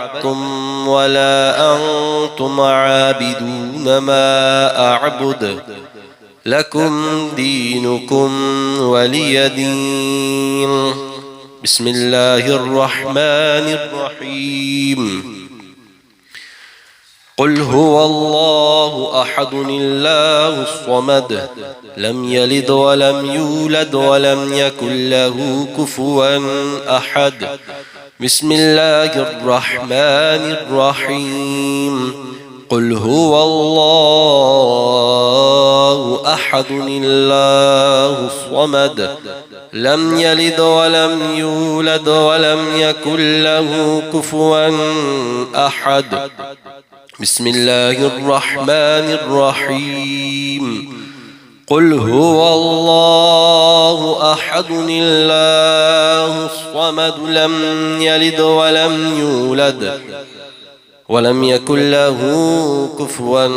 عبدتم ولا أنتم عابدون ما أعبد لكم دينكم ولي دين. بسم الله الرحمن الرحيم. قل هو الله أحد الله الصمد لم يلد ولم يولد ولم يكن له كفوا أحد. بسم الله الرحمن الرحيم. قل هو الله أحد الله الصمد لم يلد ولم يولد ولم يكن له كفوا أحد. بسم الله الرحمن الرحيم. قل هو الله أحد الله الصمد لم يلد ولم يولد ولم يكن له كفوا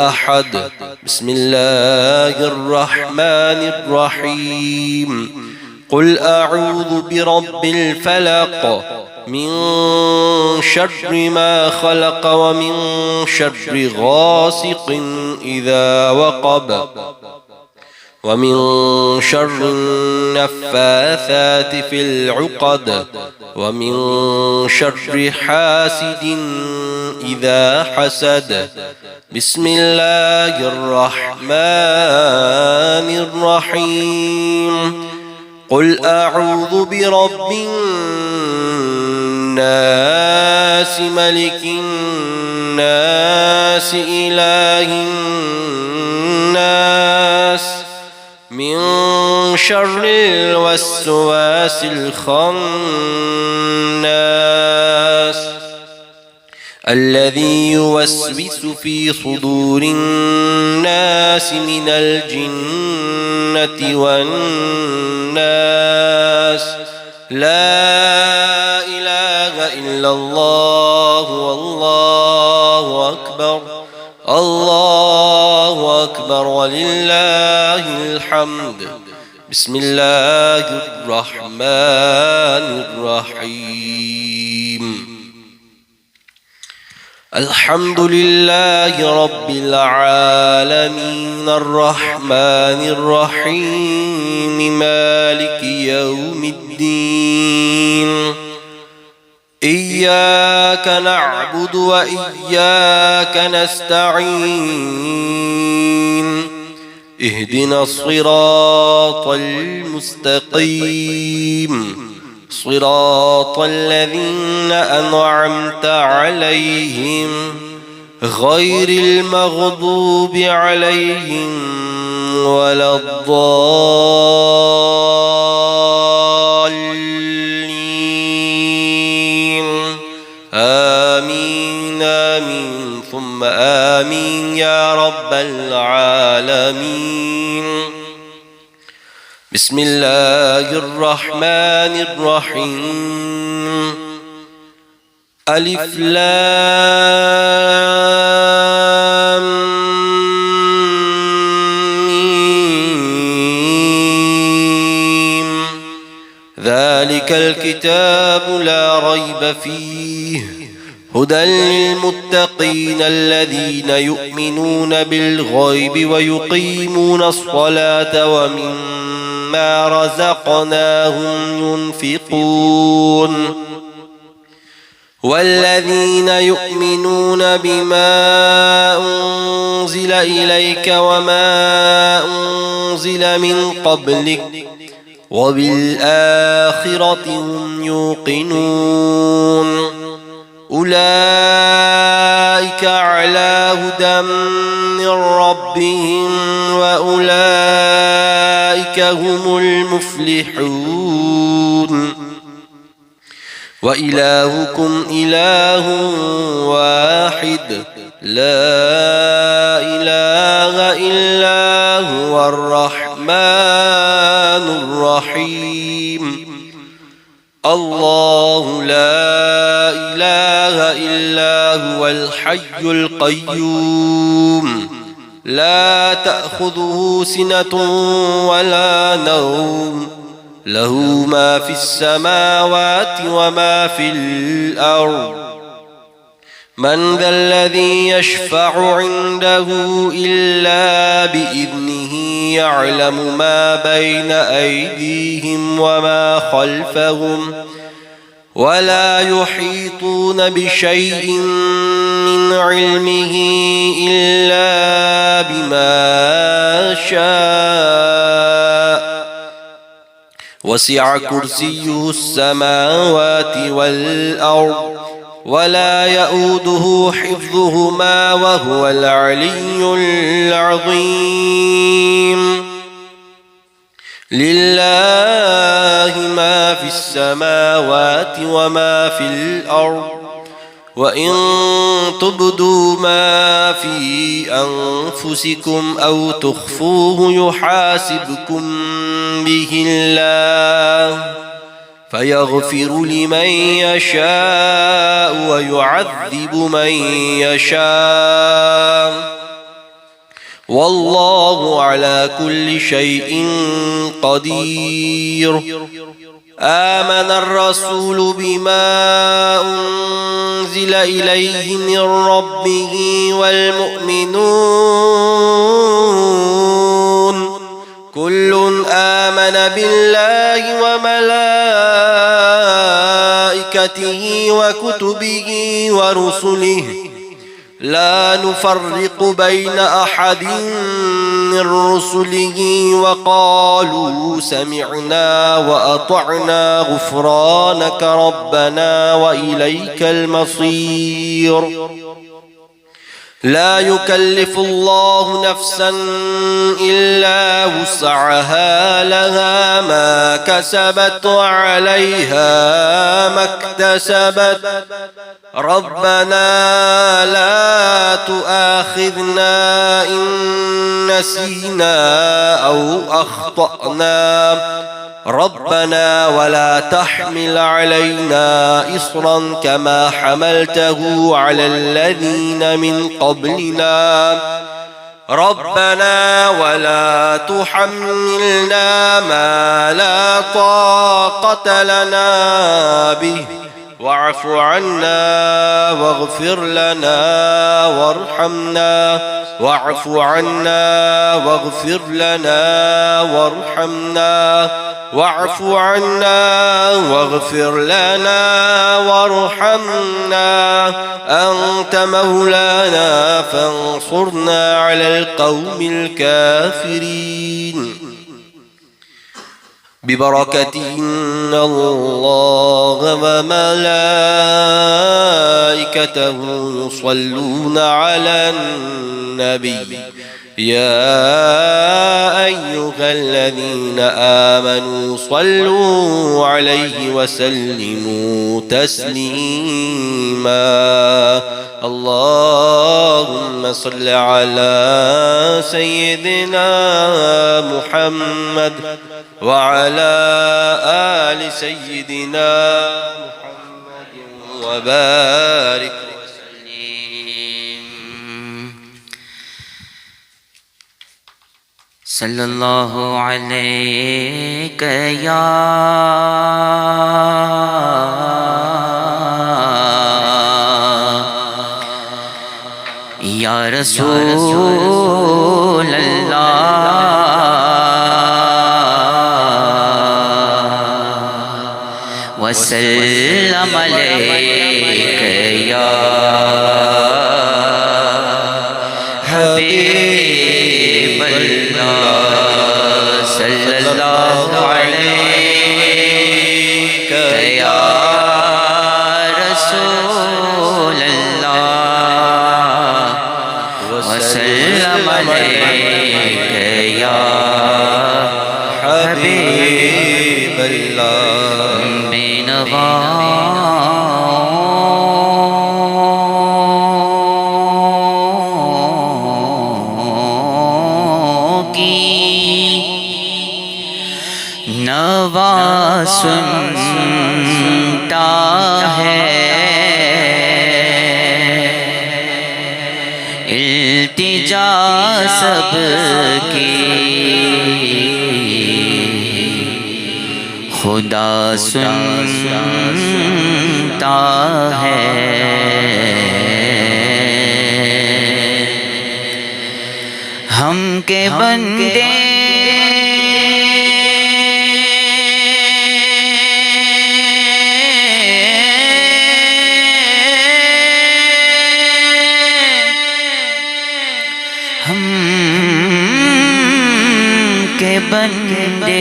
أحد. بسم الله الرحمن الرحيم. قل أعوذ برب الفلق من شر ما خلق ومن شر غاسق إذا وقب ومن شر النفاثات في العقد ومن شر حاسد إذا حسد. بسم الله الرحمن الرحيم. قل أعوذ برب الناس ملك الناس إله الناس من شر الوسواس الخناس الذي يوسوس في صدور الناس من الجنة والناس. لا إله إلا الله والله أكبر. الله أكبر ولله الحمد. بسم الله الرحمن الرحيم. الحمد لله رب العالمين الرحمن الرحيم مالك يوم الدين. إياك نعبد وإياك نستعين. اهدنا الصراط المستقيم صراط الذين أنعمت عليهم غير المغضوب عليهم ولا الضالين. آمين آمين ثم آمين يا رب العالمين. بسم الله الرحمن الرحيم. ألف لام ميم. ذلك الكتاب لا ريب فيه هدى للمتقين الذين يؤمنون بالغيب ويقيمون الصلاة ومما رزقناهم ينفقون. والذين يؤمنون بما أنزل إليك وما أنزل من قبلك وبالآخرة هم يوقنون. أولئك على هدى من ربهم وأولئك هم المفلحون. وإلهكم إله واحد لا إله إلا هو الرحمن الرحيم. الله لا إله إلا هو الحي القيوم لا تأخذه سنة ولا نوم له ما في السماوات وما في الأرض من ذا الذي يشفع عنده إلا بإذنه يعلم ما بين أيديهم وما خلفهم ولا يحيطون بشيء من علمه إلا بما شاء وسع كرسيه السماوات والأرض ولا يؤوده حفظهما وهو العلي العظيم لله ما في السماوات وما في الأرض وإن تبدوا ما في أنفسكم أو تخفوه يحاسبكم به الله فيغفر لمن يشاء ويعذب من يشاء والله على كل شيء قدير آمن الرسول بما أنزل إليه من ربه والمؤمنون كل آمن بالله وملائكته وكتبه ورسله لا نفرق بين أحد من رسله وقالوا سمعنا وأطعنا غفرانك ربنا وإليك المصير لا يكلف الله نفسا إلا وسعها لها ما كسبت وعليها ما اكتسبت ربنا لا تؤاخذنا إن نسينا أو أخطأنا ربنا ولا تحمل علينا إصرا كما حملته على الذين من قبلنا ربنا ولا تحملنا ما لا طاقة لنا به واعف عنا واغفر لنا وارحمنا واعف عنا واغفر لنا وارحمنا واعف عنا واغفر لنا وارحمنا أنت مولانا فانصرنا على القوم الكافرين ببركة إن الله وملائكته يصلون على النبي يا أيها الذين آمنوا صلوا عليه وسلموا تسليما اللهم صل على سيدنا محمد وعلى آل سيدنا محمد وبارك صلى الله عليك يا رسول الله وسلم عليك يا حبيب الله صلى الله عليك يا رسول الله وسلم عليك يا حبيب الله नवा सुनता है इल्तिजा सबकी खुदा सुनता है ہم کے بندے ہم کے بندے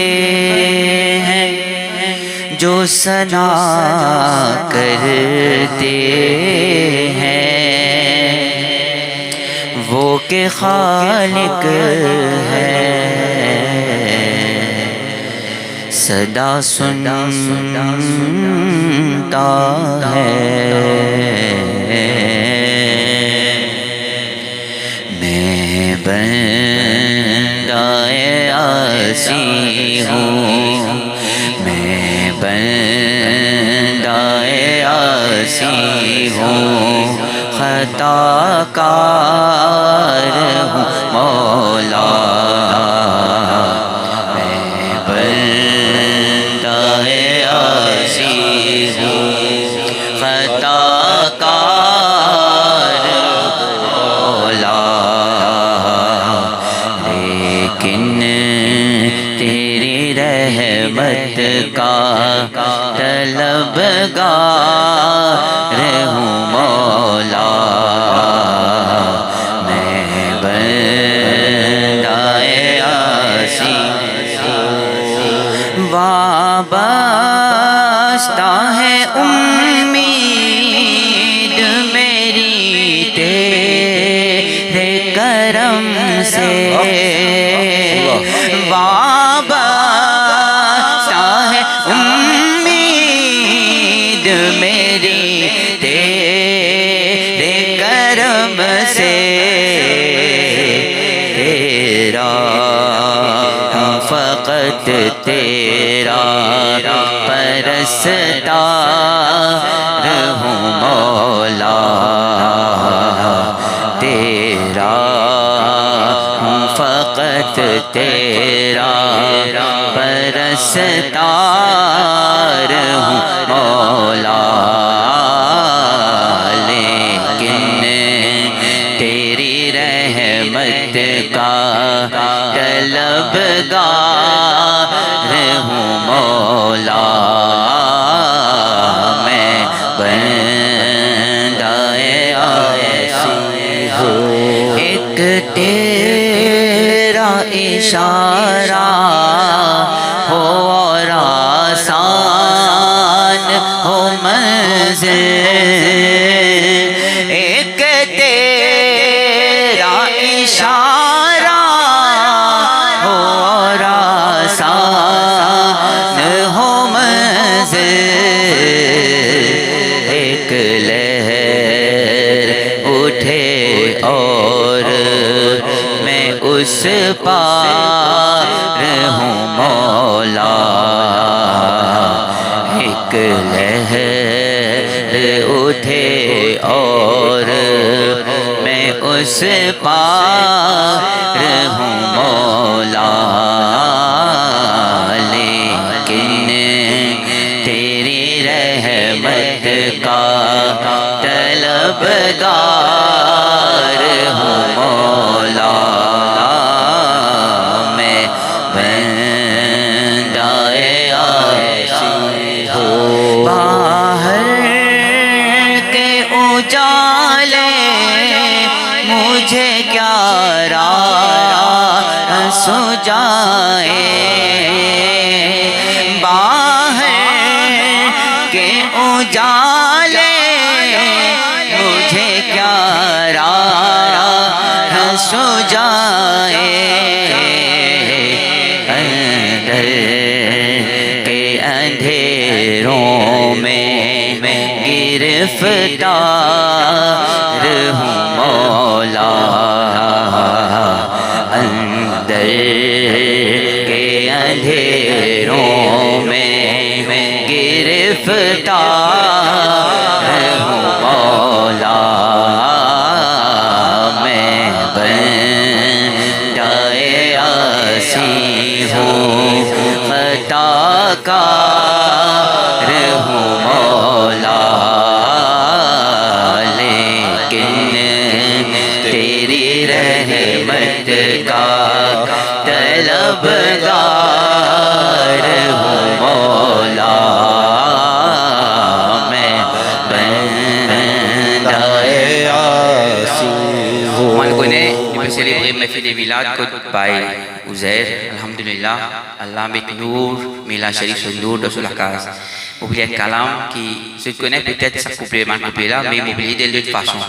ہیں جو ثنا کرتے ہیں وہ کہ خالق ہے صدا سنتا ہے میں بندہ عاصی ہوں میں بندہ عاصی ہوں خطا کار ہوں مولا میں بندہ عاصی ہوں خطا کار مولا لیکن تیری رحمت کا طلبگار ہوں مولا میں بندہ عاصی وابستہ ہے امید میری تیرے کرم سے وابستہ ہے امید میری تیرے کرم سے تیرا فقط تیرا پرستار ہوں مولا تیرا فقط تیرا پرستار ہوں مولا لیکن تیری رحمت کا طلبگار ہوں مولا میں بندہ عاصی ہوں ایک تیرا اشارہ ہو اور آسان ہو منزل ایک تیرا اشارہ ہو اور آسان ہو منزل ایک لہر اٹھے اور میں اس پار ہوں مولا ایک لہر اٹھے اور میں اس پار ہوں مولا لیکن تیری رحمت کا طلبگار ہوں مولا میں بندہ عاصی ہوں باہر کے اجالے مجھے کیا راہ سجائے باہر کے اجالے مجھے کیا راہ سجائے اندر کے اندھیروں میں گرفتار ہوں مولا اندر کے اندھیروں میں گرفتار ہوں مولا میں بندہ عاصی ہوں خطا کار ہوں مولا لیکن célébrer Mahfil Milad by Uzair. Alhamdulillah, Allah met Nour, Mila Sharif sur Nour de sur la case. Oubliez le Kalam qui se connaît peut-être ça couplet là, mais oubliez de l'autre façon.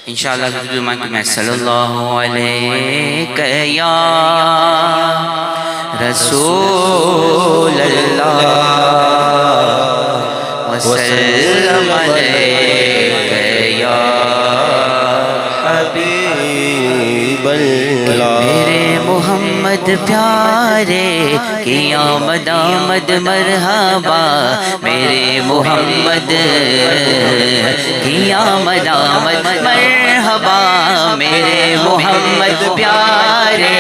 Inch'Allah, je vous demande que sallallahu alayka ya Rasulallah wa sallam alayka ya Habiballah. Mere Muhammad pyare ki आमद आमद मरहबा मेरे मोहम्मद की आमद आमद मरहबा मेरे मोहम्मद प्यारे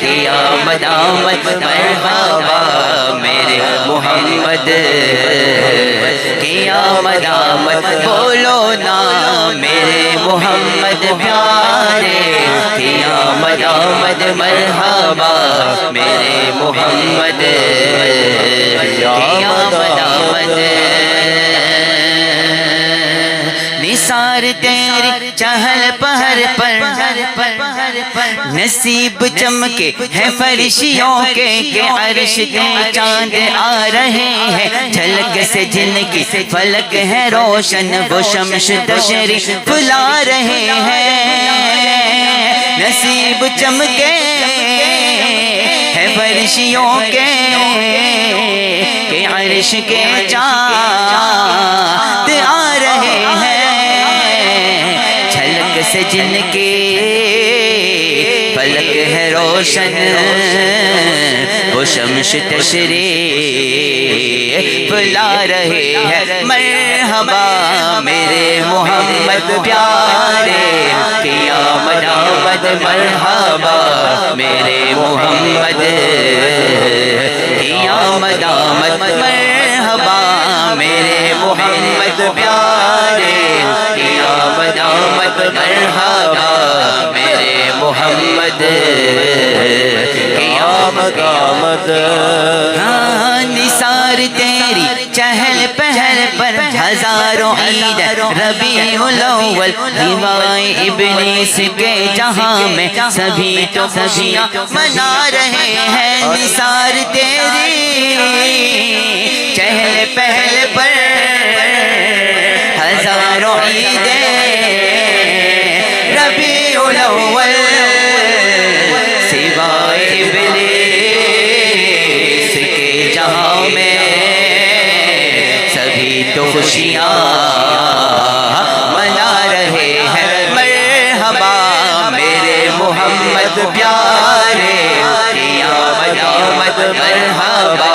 की आमद आमद मरहबा मेरे मोहम्मद की आमद आमद बोलो ना मेरे मोहम्मद प्यारे की आमद आमद मरहबा मेरे मोहम्मद निसार तेरी चहल पहर पर नसीब चमके है फरिशियों के अर्श के चांद आ रहे हैं झलक से जिनकी फलक है रोशन वो शम्स तशरीफ फुला रहे हैं नसीब चमके है फरिशियों के अर्श के चाँद आ रहे हैं झलक से जिनके फलक है रोशन वो शम्स तशरीफ फुला रहे हैं मरहबा मेरे मोहम्मद प्यारे की आमद आमद मरहबा मेरे मोहम्मद की आमद आमद मरहबा मेरे मोहम्मद प्यारे की आमद आमद मरहबा मेरे मोहम्मद की आमद आमद। निसार तेरी चहल पहल पर हजारों ईद रबीउल अव्वल रिवाए इब्लीस के जहां में सभी तो खुशियां मना रहे हैं निसार तेरी चहल पहल पर हजारों ईद रबीउल अव्वल सिवाए इब्लीस के जहां में तो खुशियाँ मना रहे हैं मरहबा मेरे मोहम्मद प्यारे की आमद आमद मरहबा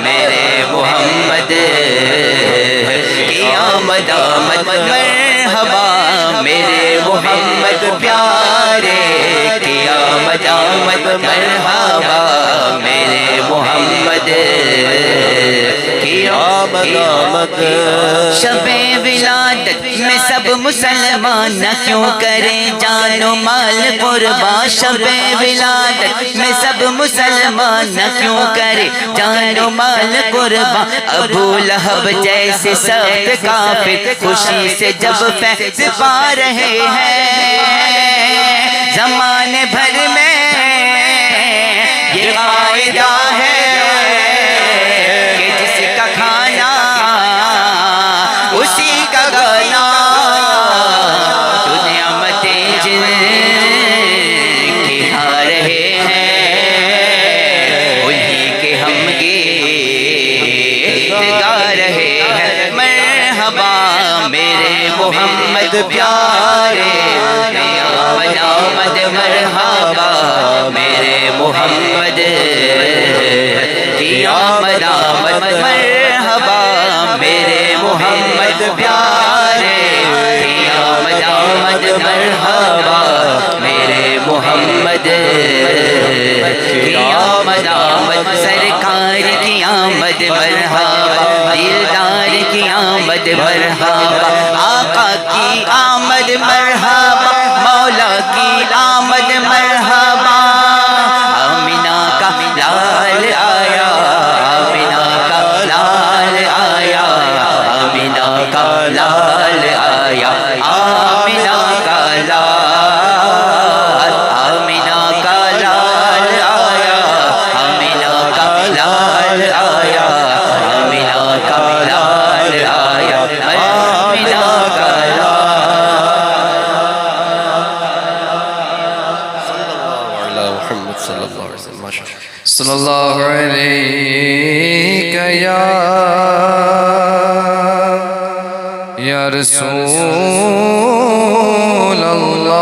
मेरे मोहम्मद की आमद आमद मरहबा मेरे मोहम्मद प्यारे की आमद आमद मरहबा मेरे मोहम्मद की आमद आमद। शबे विलादत में सब मुसलमान क्यों करें जानो माल कुर्बान शबे विलादत में सब मुसलमान क्यों करें जानो माल कुर्बान अबू लहब जैसे सख्त काफिर खुशी से जब फैज़ पा रहे हैं ज़माने भर में ये कायदा है कि जिसका खाना उसी का गाना दुनिया मते जिन की खा रहे हैं उन्हीं के हम गीत गा रहे हैं मरहबा मेरे मोहम्मद प्यारे आमद आमद मरहबा मेरे मोहम्मद की आमद आमद मरहबा मेरे मोहम्मद प्यारे की आमद आमद मरहबा मेरे मोहम्मद की आमद आमद सरकार की आमद मरहबा दिलदार की आमद मरहबा आका की आमद मरहबा मौला की आमद मरहबा आमिना का लाल आया आमिना का लाल आया आमिना का लाल आया आमिना का लाल صلی اللہ علیہ یا رسول اللہ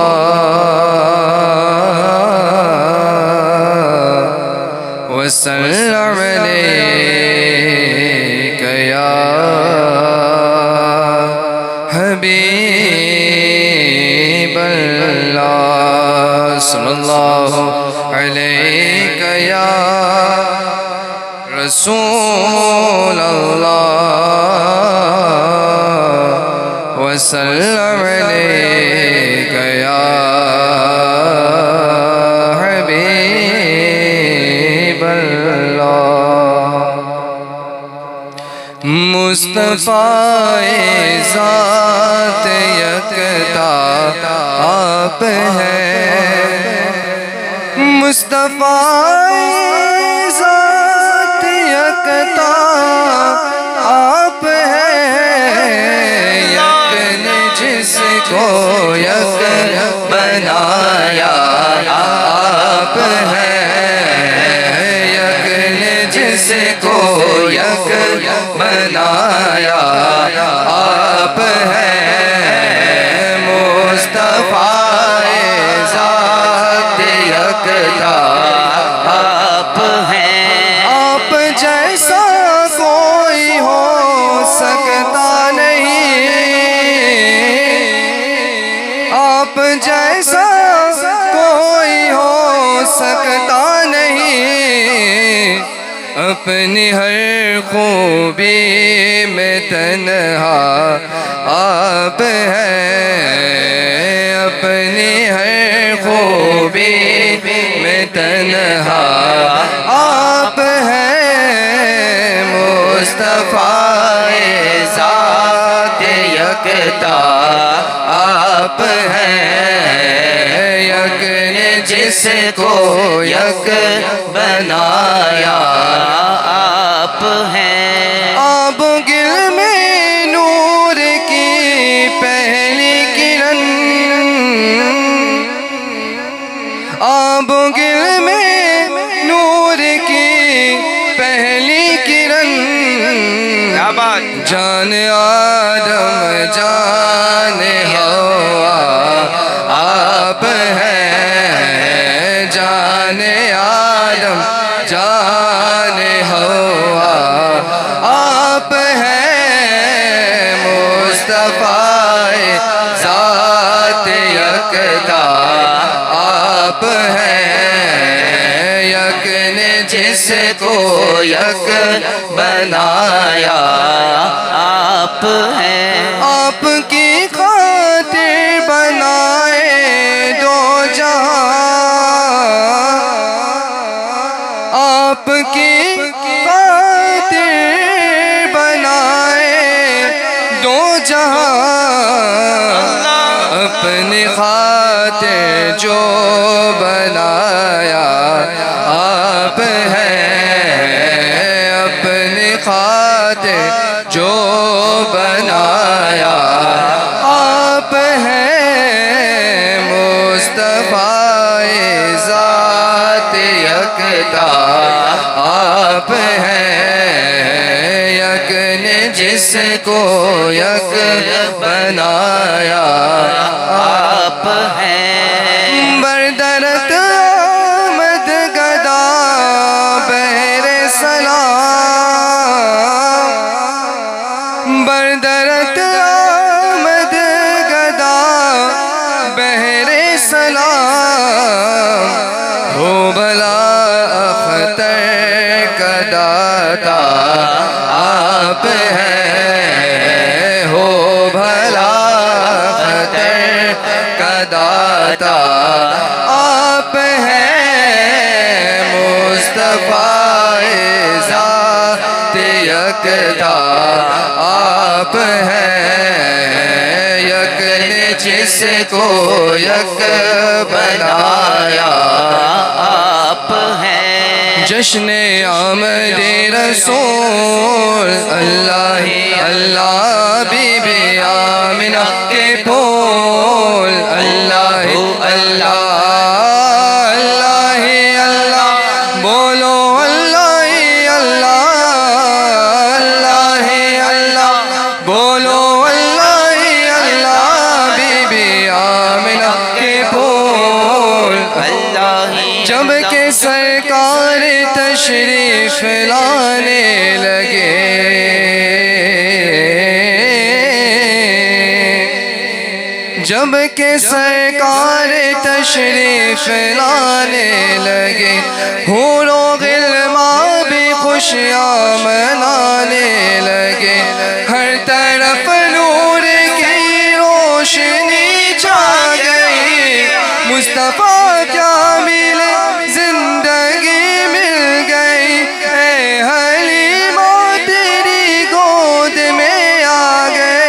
وسلم علیک یا حبیب اللہ صلی اللہ علیک یا رسول اللہ وسلم علیک یا حبیب اللہ مصطفیٰ ذات یکتا آپ ہیں مصطفیٰ ذات یکتا آپ ہیں یک نے جس کو یک بنایا آپ ہیں یک نے جس کو یک بنایا آپ ہیں مصطفیٰ ذات یکتا آپ ہیں آپ جیسا کوئی ہو سکتا نہیں آپ جیسا کوئی ہو سکتا نہیں اپنی ہر خوبی میں تنہا آپ ہیں اپنی ہر خوبی میں تنہا آپ ہیں مصطفیٰ ذات یکتا آپ ہیں یک نے جس کو یک بنایا آپ ہیں آب گل میں نور کی پہلی کرن آب گل میں نور کی پہلی کرن جان آدم جان ہوا آپ ہیں جان آدم جان ہوا آپ ہیں مصطفیٰ ذات یکتا آپ ہیں یک نے جس کو یک بنایا آپ ہیں آپ کی خاطر بنائے دو جہاں آپ کی خاطر بنائے دو جہاں اپنی خاطر جو بنایا آپ ہیں اپنی خاطر جو بنایا آپ ہیں مصطفیٰ ذات یکتا آپ ہیں یک نے جس کو یک بنایا آپ ہیں بردرت آمد گدا بہر سلام بردرت آمد گدا بہر سلام ہو بلا اختر کا داتا آپ ہیں ہو بھلا اختر کا داتا آپ ہیں مصطفیٰ ذات یکتا آپ ہیں یک نے جس کو یک بنایا آپ ہیں جشن آمد رسول اللہ ہی اللہ بی بی آمنہ کے پھول اللہ ہی اللہ اللہ ہی اللہ بولو کہ سرکار تشریف لانے لگے، حور و غلمان بھی خوشیاں منانے لگے، ہر طرف نور کی روشنی چھا گئی، مصطفیٰ کیا ملے زندگی مل گئی، اے حلیمہ تیری گود میں آ گئے،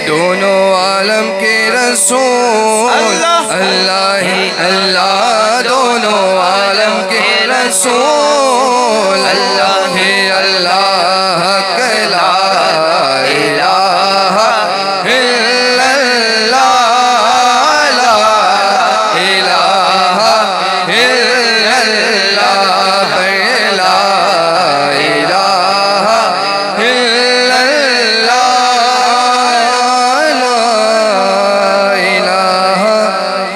دونوں عالم کے رسول اللہ ہی اللہ، دونوں عالم کے رسول اللہ ہی اللہ، لا الہ الا اللہ، لا الہ الا اللہ، لا الہ الا اللہ، لا الہ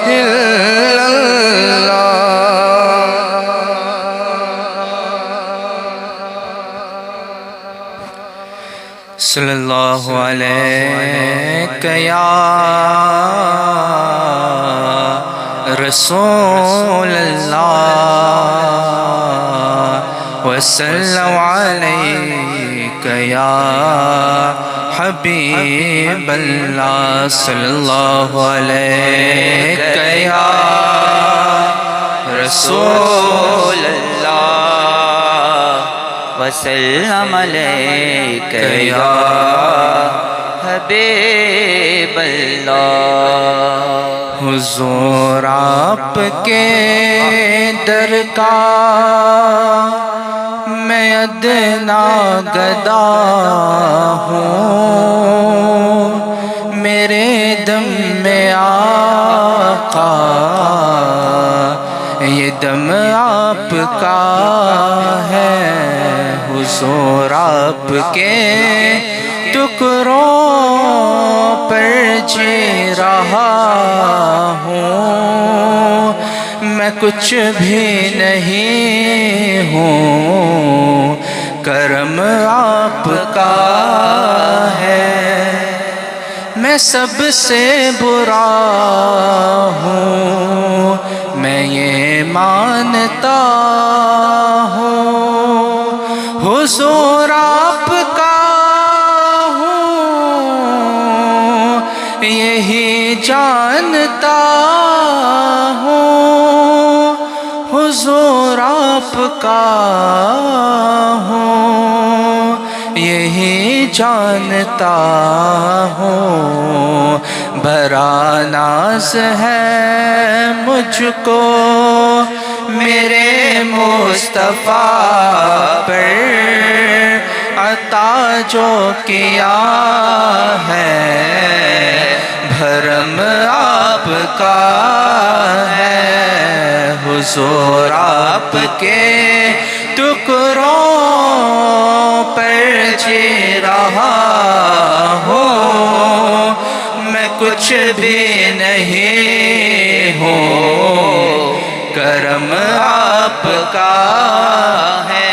الا اللہ۔ صلی اللہ علیہ یا رسول اللہ، وسلم علیک یا حبیب اللہ، صلی اللہ علیہ یا رسول اللہ وسلم علیک یا حبیب اللہ۔ حضور آپ کے در کا میں ادنا گدا ہوں، میرے دم میں آقا یہ دم آپ کا ہے، حضور آپ کے ٹکڑوں پر جی رہا ہوں، میں کچھ بھی نہیں ہوں، کرم آپ کا ہے، میں سب سے برا ہوں، میں یہ مانتا ہوں، حضور آپ کا ہوں، یہی جانتا ہوں، حضور آپ کا ہوں، یہی جانتا ہوں، بھرا ناز ہے مجھ کو میرے مصطفیٰ پر، عطا جو کیا ہے بھرم آپ کا ہے، حضور آپ کے ٹکڑوں پر جی رہا ہوں، میں کچھ بھی نہیں ہوں، کرم آپ کا ہے،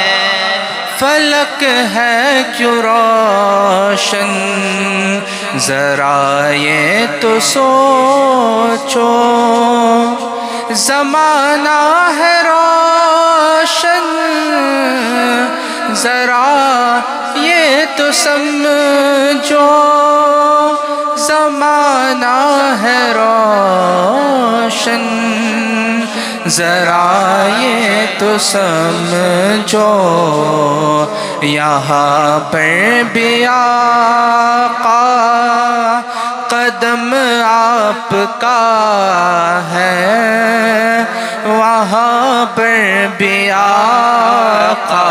فلک ہے کیوں روشن ذرا یہ تو سوچو، زمانہ ہے روشن ذرا یہ تو سمجھو، زمانہ ہے روشن ذرا یہ تو سمجھو، یہاں پر بھی آقا قدم آپ کا ہے، وہاں پر بھی آقا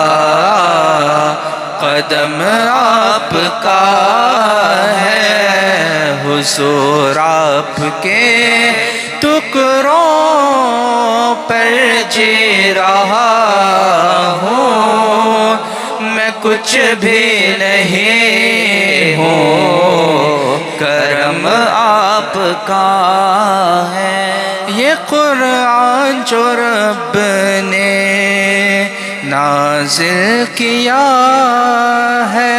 قدم آپ کا ہے، حضور آپ کے ٹکڑوں پر جی رہا ہوں، میں کچھ بھی نہیں ہوں، کرم آپ کا ہے، یہ قرآن جو رب نے نازل کیا ہے،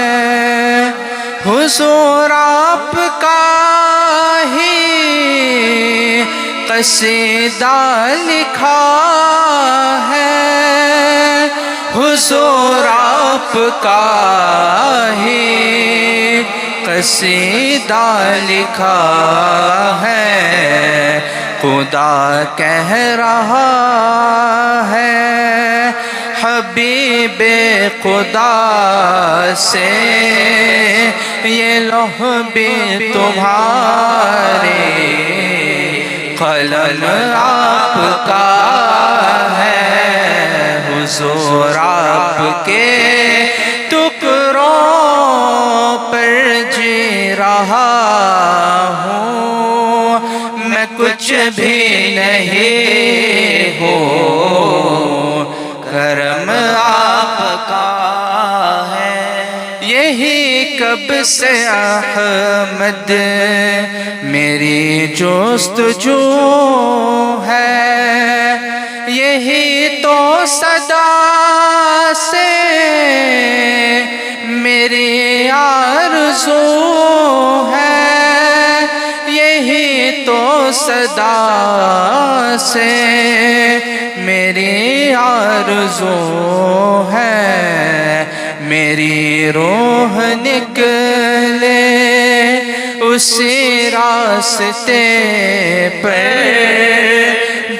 حضور آپ کا ہی قصیدہ لکھا ہے، حضور آپ کا ہی قصیدہ لکھا ہے، خدا کہہ رہا ہے حبیب خدا سے، یہ لوح بھی تمہارے قلم آپ کا ہے، حضور آپ کے ٹکڑوں پر جی رہا ہوں، میں کچھ بھی نہیں ہوں، کرم آپ کا ہے۔ یہی کب سے احمد میری جستجو ہے، یہی تو صدا سے میری آرزو ہے، یہی تو صدا سے میری آرزو ہے، میری روح نکلے اسی راستے پر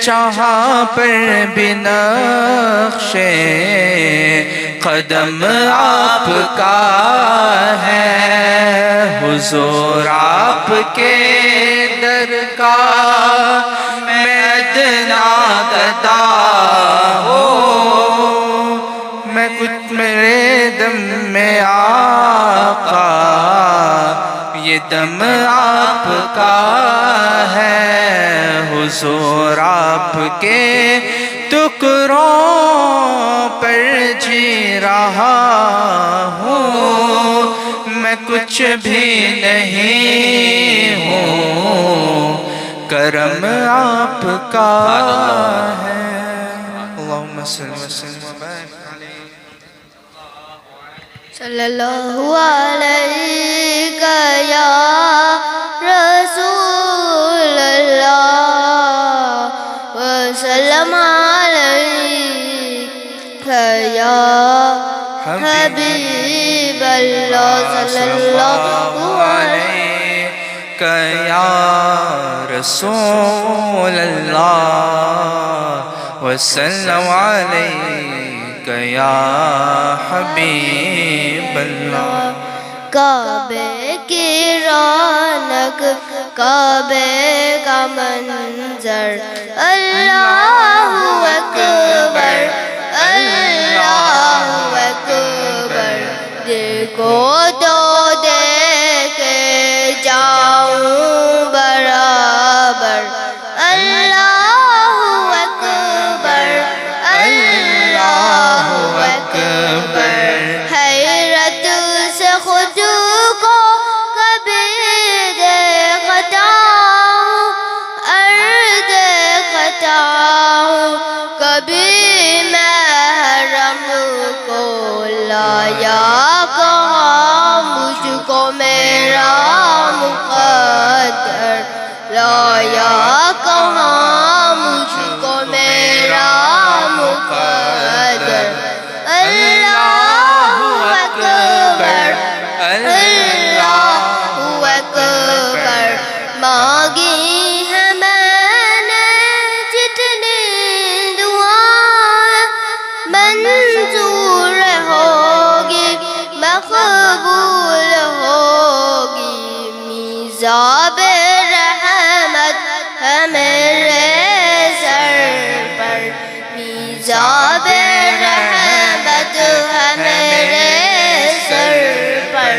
جہاں پر بھی نقش قدم آپ کا ہے، حضور آپ کے در کا میں ادنا گدا ہوں، میں کچھ میرے دم میں آقا، یہ دم آپ کا ہے، حضور آپ کے ٹکڑوں پر جی رہا ہوں، میں کچھ بھی نہیں ہوں، کرم آپ کا ہے۔ اللہم صلی وسلم وبارک علیہ صلی اللہ علیہ یا رسول اللہ وسلم علیہ یا حبیب اللہ صلی اللہ علیہ یا رسول اللہ وسلم علیہ یا حبیب اللہ۔ کعبے کی رونق، کعبے کا منظر، اللہ اکبر اللہ اکبر، دیکھو تو دیکھے جاؤں برابر، اللہ اکبر اللہ اکبر، حیرت سے خود کو کبھی دیکھتا ہوں، دیکھتا ہوں، کبھی محرم کو لایا کہاں مجھ کو میرا مقدر، لایا کہاں مجھ کو میرا مقدر، اللہ اکبر اللہ اکبر، مانگی ہے میں نے جتنی دعائیں، منظور ہوگی مقبول ہوگی، میزاب رحمت ہے میرے سر پر، میزاب رحمت ہے میرے سر پر،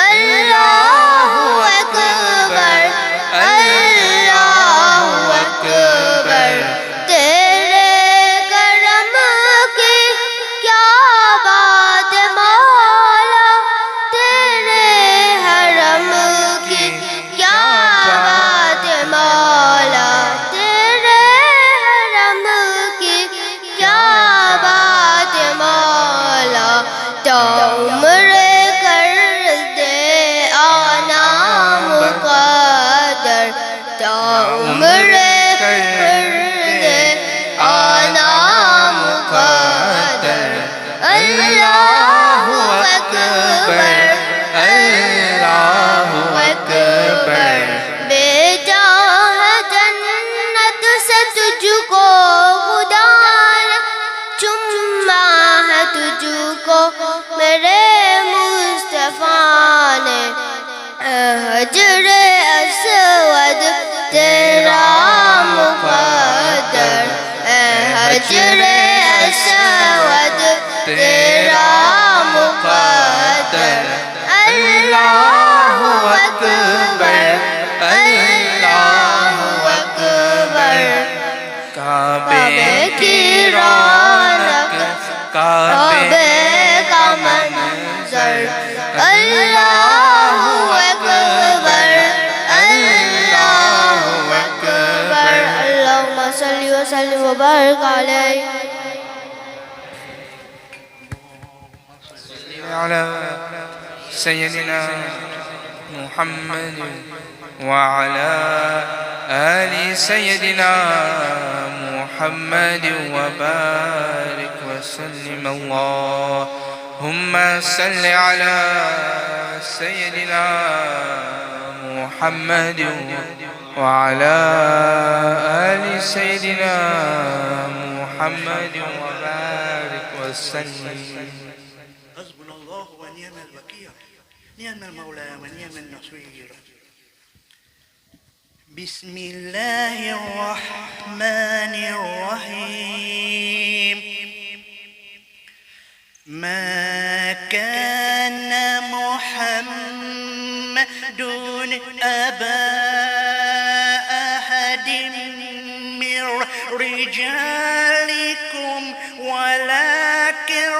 اللہ اکبر اللہ اکبر، تیرے کرم کی کیا بات مولا، تیرے حرم کی کیا بات مولا، تیرے حرم کی کیا بات अल्लाहु अकबर अल्लाहु अकबर काबे की रौनक काबे का मंजर अल्लाहु अकबर अल्लाहु अकबर अल्लाहुम्मा सल्लि व सल्लिम व बारिक अलैहि على سيدنا محمد وعلى آل سيدنا محمد وبارك وسلم اللهم صل على سيدنا محمد وعلى آل سيدنا محمد وبارك وسلم. حسبنا الله ونعم الوكيل نعم المولى ونعم النصير. بسم الله الرحمن الرحيم. ما كان محمد أبا أحد من رجالكم ولكن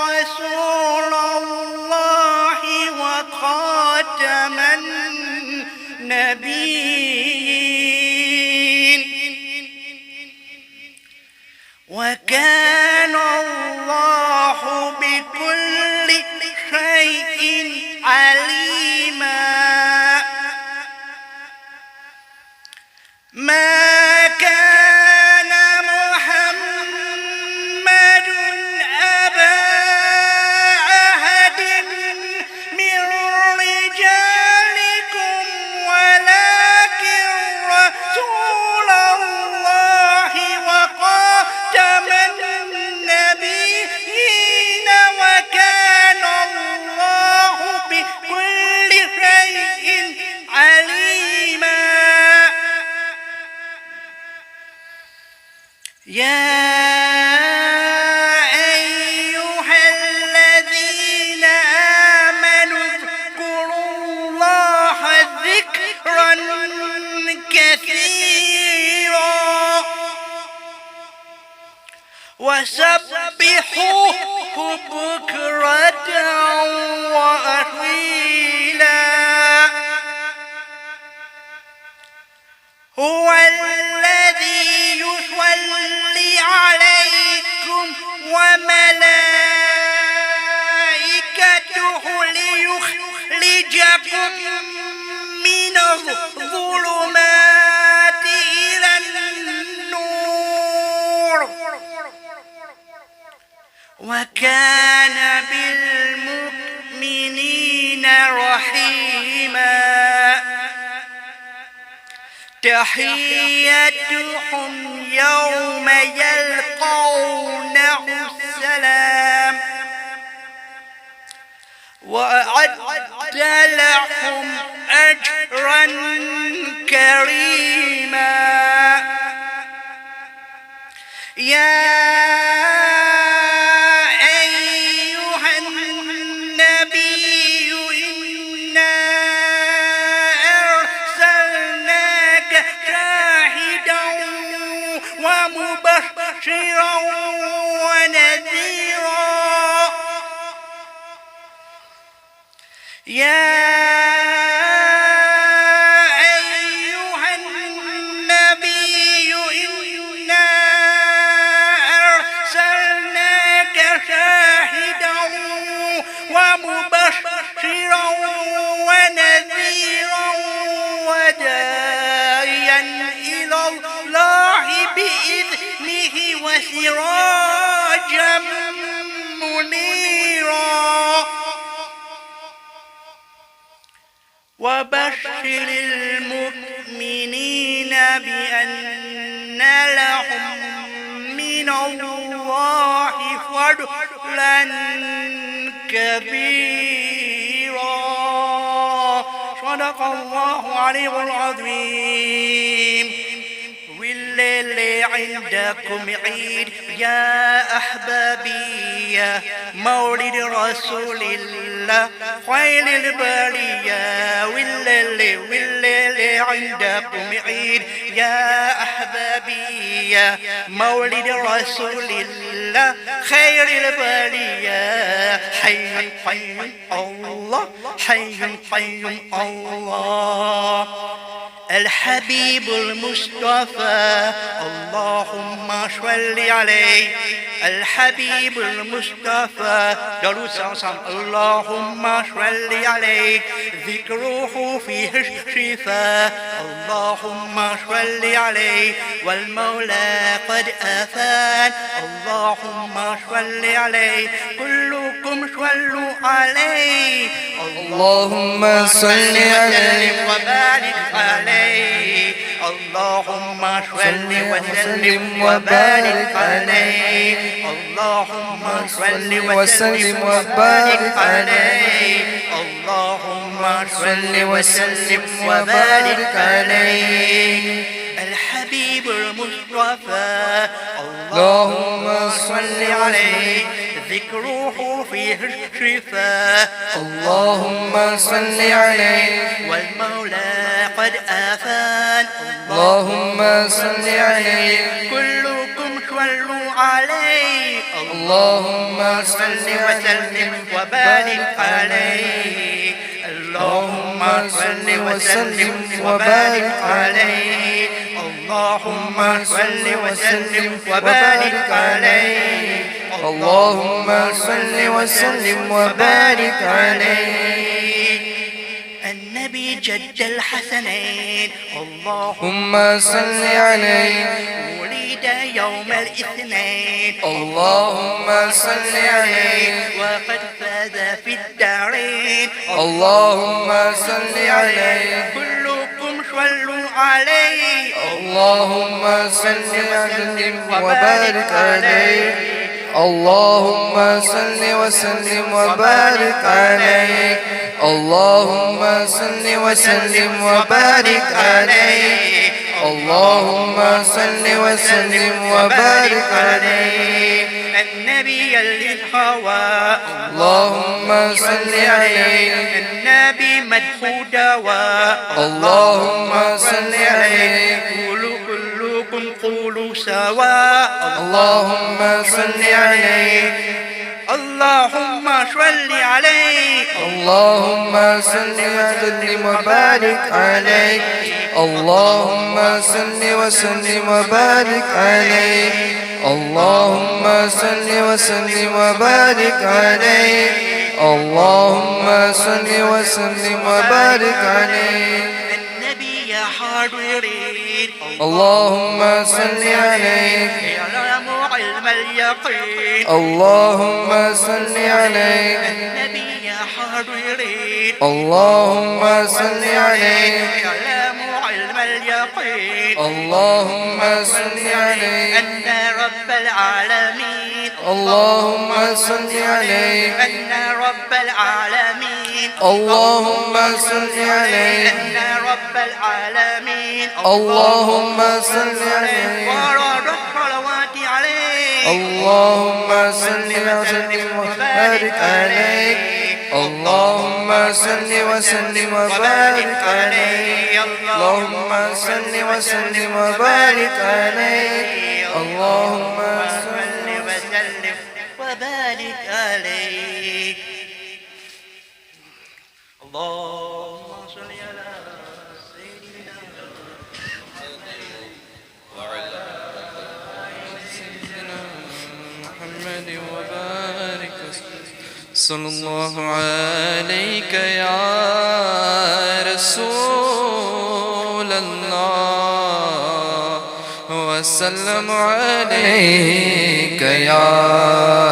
رسول الله وخاتم النبيين وكان الله بكل شيء عليما. ما كان محمد أبا أحد من رجالكم ولكن رسول الله وخاتم النبيين وكان الله بكل شيء عليما. يا أيها الذين آمنوا اذكروا الله ذكرا كثيرا وسبحوه بكرة وأصيلا. هو الذي يصلي عليكم وملائكته ليخرجكم من الظلمات إلى النور وكان بالمؤمنين رحيما. تحيتهم يوم يلقونه السلام وأعد لهم أجرا كريما. يا أيها النبي إنا أرسلناك شاهدا ومبشرا ونذيرا. يا أيها النبي إنا أرسلناك شاهدا ومبشرا ونذيرا وداعيا إلى الله بإذنه وسراجا منيرا. وبشر المؤمنين بأن لهم من الله فضلا كبيرا. صدق الله العلي العظيم. والليل عندكم عيد يا أحبابي يا مولد رسول الله الله خير البرية والليل عندكم عيد يا أحبابي يا مولد رسول الله خير البرية حي قيوم الله حي قيوم الله الحبيب المصطفى اللهم صل عليه الحبيب المصطفى اللهم صل عليه ذكره فيه الشفاء اللهم صل عليه والمولى قد أفان اللهم صل عليه كلكم صلوا عليه اللهم صل عليه وبارك عليه اللهم صل وسلم وبارك عليه اللهم صل وسلم وبارك عليه اللهم صل وسلم وبارك عليه الحبيب المصطفى اللهم صل عليه ذكره فيه الشفاء اللهم صل عليه والمولى قد آفان اللهم صل عليه كلكم صلوا عليه اللهم صل وسلم وبارك عليه اللهم صل وسلم وبارك عليه اللهم صل وسلم وبارك عليه اللهم صل وسلم وبارك عليه النبي جد الحسنين اللهم صل عليه ولد يوم الاثنين اللهم صل عليه وقد فاز في الدارين اللهم صل عليه كلكم صلوا عليه اللهم صل وسلم وبارك عليه اللهم صل وسلم وبارك عليه اللهم صل وسلم وبارك عليه اللهم صل وسلم وبارك عليه النبي للهوى اللهم صل عليه النبي مدحو دواء اللهم صل عليه قولوا كلكم قولوا سواء اللهم صل عليه اللهم صل عليه اللهم صل وسلم وبارك عليه اللهم صل وسلم وبارك عليه اللهم صل وسلم وبارك عليه اللهم صل وسلم وبارك عليه النبي يا حاضرين اللهم صل عليه يعلم علم اليقين اللهم صل عليه النبي يا حاضرين اللهم صل عليه يعلم علم اليقين اللهم صل عليه أن رب العالمين اللهم صل عليه أن رب العالمين اللهم صل عليه أن رب العالمين اللهم صل عليه ورد الصلوات عليه اللهم صل وسلم وبارك عليه اللهم صل وسلم وبارك عليه اللهم صل وسلم وبارك عليه اللهم صل وسلم وبارك عليه اللهم صل على سيدنا محمد وبارك صلى الله عليك يا رسول الله وسلم عليك يا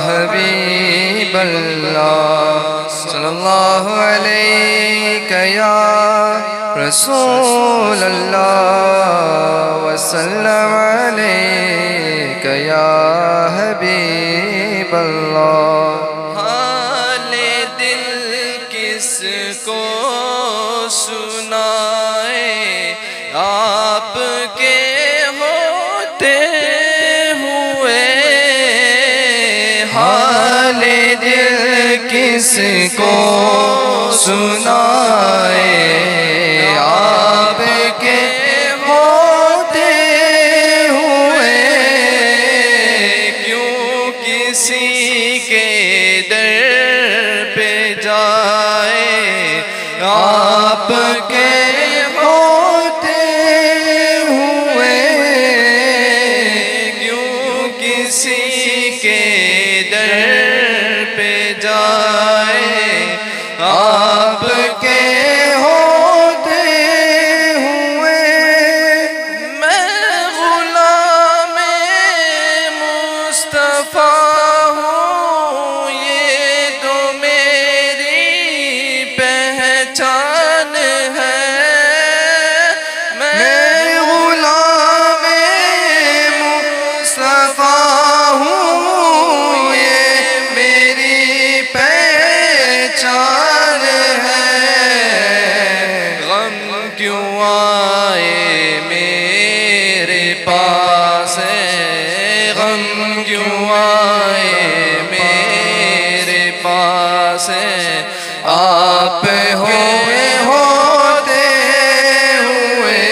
حبيب الله صلى الله عليك يا رسول الله وسلم عليك يا حبيب الله حال دل किसको सुनाए आपके होते हुए हाल दिल किसको سنائے آپ کے ہوتے ہوئے کیوں کسی کے در پہ جائے آپ کے ہوتے ہوئے کیوں کسی کے در پہ جائے آپ کے ہوتے ہوئے میں غلام مصطفیٰ ہوں یہ تو میری پہچان ہے میں غلام مصطفیٰ ہوں یہ میری پہچان ہے غم کیوں آئے میرے پاس ہے غم کیوں آئے میرے پاس ہے آپ ہوتے ہوئے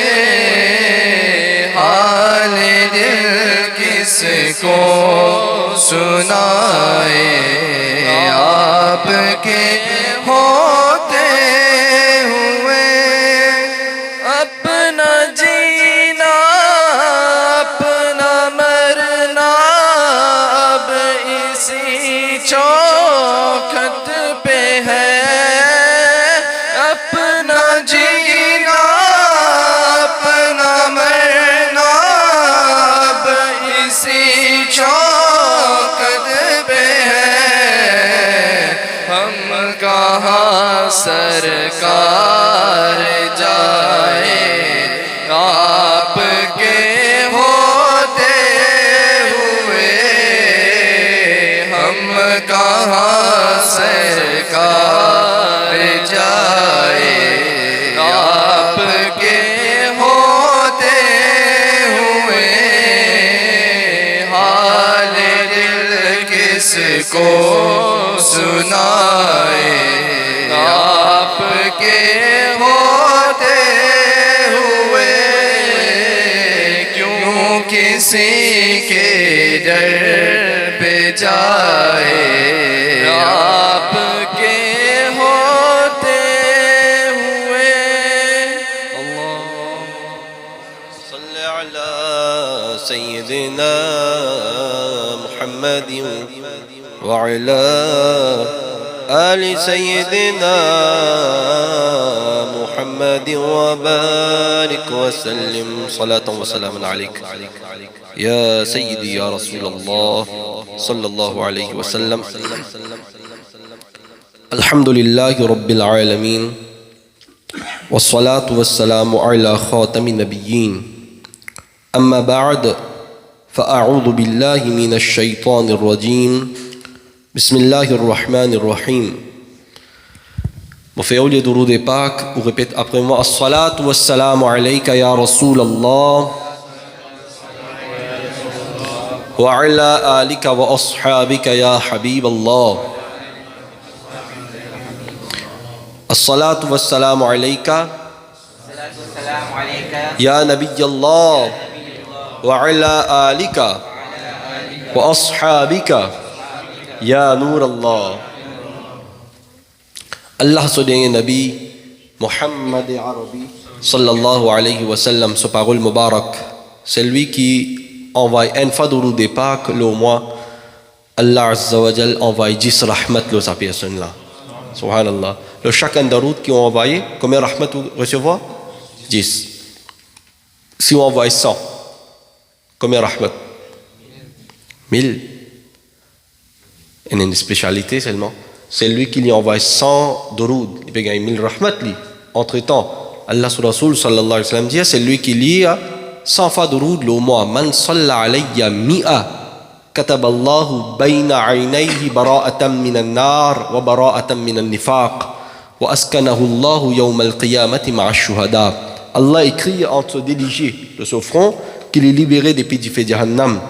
حال دل کس کو سنائے آپ کے ہوتے ہوئے اپنا جینا اپنا مرنا اب اسی چوکھٹ پہ ہے اپنا جینا اپنا مرنا اب اسی چوکھٹ پہ ہے ہم کہاں سرکار جائے آپ کے ہوتے ہوئے ہم کہاں سرکار جائے آپ کے ہوتے ہوئے حال دل کس کو سنائے آپ کے ہوتے ہوئے کیوں کسی کے در پہ جائے آپ کے ہوتے ہوئے صل على سيدنا محمد وعلى آل سيدنا محمد وبارك وسلم صلاة وسلاما عليك يا سيدي يا رسول الله صلى الله عليه وسلم. الحمد لله رب العالمين والصلاة والسلام على خاتم النبيين. أما بعد فأعوذ بالله من الشيطان الرجيم. بسم الله الرحمن الرحيم. Mon frère, au lieu de rouler Pâques, vous répétez après moi As-salatu was-salamu alayka ya Rasul Allah wa ala alika wa ashabika ya Habib Allah. As-salatu was-salamu alayka ya Nabi Allah wa ala alika wa ashabika ya Nur Allah. Allah son dernier Nabi, Muhammad Arabi, sallallahu alayhi wa sallam, sa parole Mubarak, c'est lui qui envoie une fois de des Pâques, le mois, Allah Azza wa Jal envoie 10 rahmat à sa personne là. Subhanallah. Le chacun de route qui ont envoyé, combien de rahmat vous recevoir 10. Si on envoie 100, combien de rahmat 1000. Il y a une spécialité seulement. C'est lui qui lui envoie 100 duroud. Il peut gagner 1000 rahmat. Entre temps, Allah sur Rasul sallallahu alayhi wa sallam dit c'est lui qui lit 100 fois duroud le mois. Man salla alayya mi'a kataballahu bayna aynayhi bara'atan min an-nar wa bara'atan min an-nifaq wa askanahu Allahu yawm al-qiyamati ma'a ash-shuhada. Allah écrit entre déligés de ce front qu'il est libéré des pays du feu Jahannam,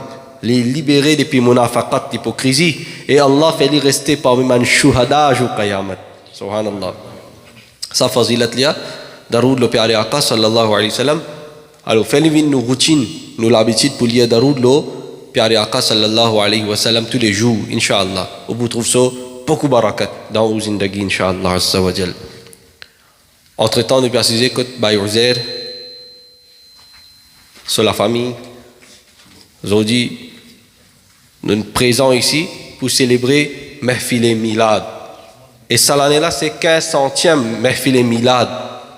les libérer depuis munafaqat, l'hypocrisie, et Allah fait les rester parmi man shuhada au Qayamat. Subhanallah. sa fazilat liya daroud le pyare Aqa sallallahu alayhi wa sallam. Alors faites nous routine, nous l'habitude pour lire daroud le pyare Aqa sallallahu alayhi wa sallam tous les jours, inshallah. Où vous trouvez ça beaucoup barakat dans vos zindagi, inshallah azza wa jal. Entre temps, nous préciser que Bayourzer sur la famille, aujourd'hui, nous sommes présents ici pour célébrer Mehfil Milad. Et cette année-là, c'est 1500e Mehfil Milad,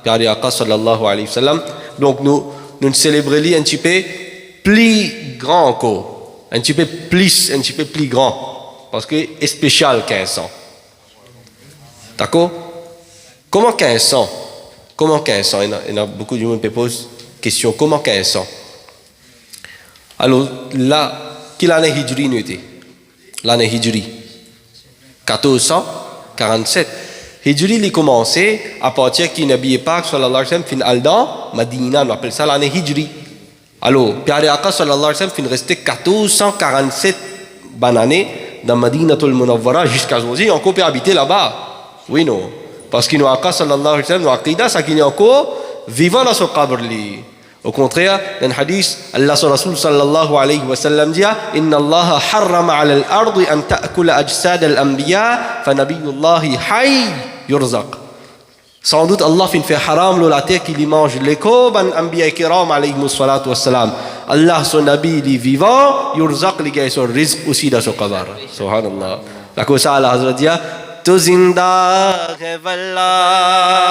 Pyare Aqa sallallahu alayhi wa sallam. Donc nous célébrons un petit peu plus grand encore, un petit peu plus grand, parce que c'est spécial 1500. D'accord? Comment 1500? Comment 1500? Il y a beaucoup de gens qui posent question. Comment 1500? Alors là, quelle année Hijri nous était? L'année Hijri 1447. Hijri il commencé à partir qu'il Nabi Pak sallallahu alayhi wa sallam fin aldan Madina, on appelle ça l'année Hijri. Alors Pyare Aqa sallallahu alayhi wa sallam fin resté 1447 bonne année dans Madinatul Munawwara jusqu'à aujourd'hui, on peut habiter là-bas. Oui non, parce qu'il nous Aqa sallallahu alayhi wa sallam nous aqida ça qu'il est encore vivant dans son qabr li. Au contraire, dans le hadith, Allah Rasul sallallahu alayhi wa sallam dit Inna Allah harrama ala al-ardi an ta'kula ajsad al-anbiya fa nabiyullahi hayy yurzaq. Sans doute Allah fait haram la terre qui mange les corps ban anbiya kiram alayhi salatu wassalam. Allah son nabi il est vivant, yurzaq li gay son rizq aussi dans son qabr. Subhanallah. La cause Allah Hazrat dit tu zinda hai wallah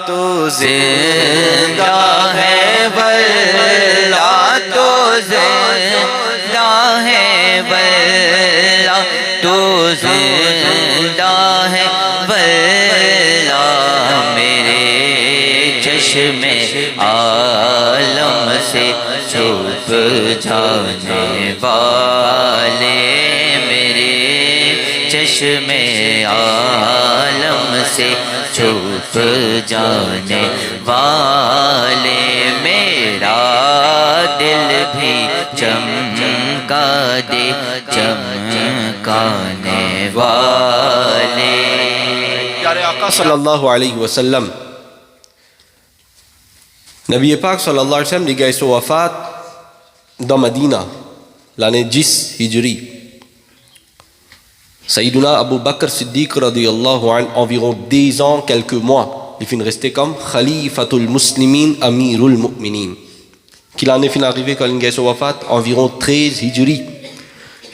तो जिंदा है वल्ला तो जिंदा है वल्ला तो जिंदा है वल्ला मेरे चश्मे आलम से छुप जाने वाले मेरे चश्मे आलम से छुप जाने वाले मेरा दिल भी चमका दे चमकाने वाले Pyare Aqa sallallahu alayhi wa sallam. Nabi Pak sallallahu alayhi wa sallam, il a eu wafat dans Madina, l'année 10 Hijri. Sayyiduna Abu Bakr Siddiq radiyallahu anhu, environ 10 ans, quelques mois, il finit resté comme Khalifatul Muslimin Amirul Mu'minin. Qu'il en est fin arrivé quand il a eu wafat, environ 13 Hijri.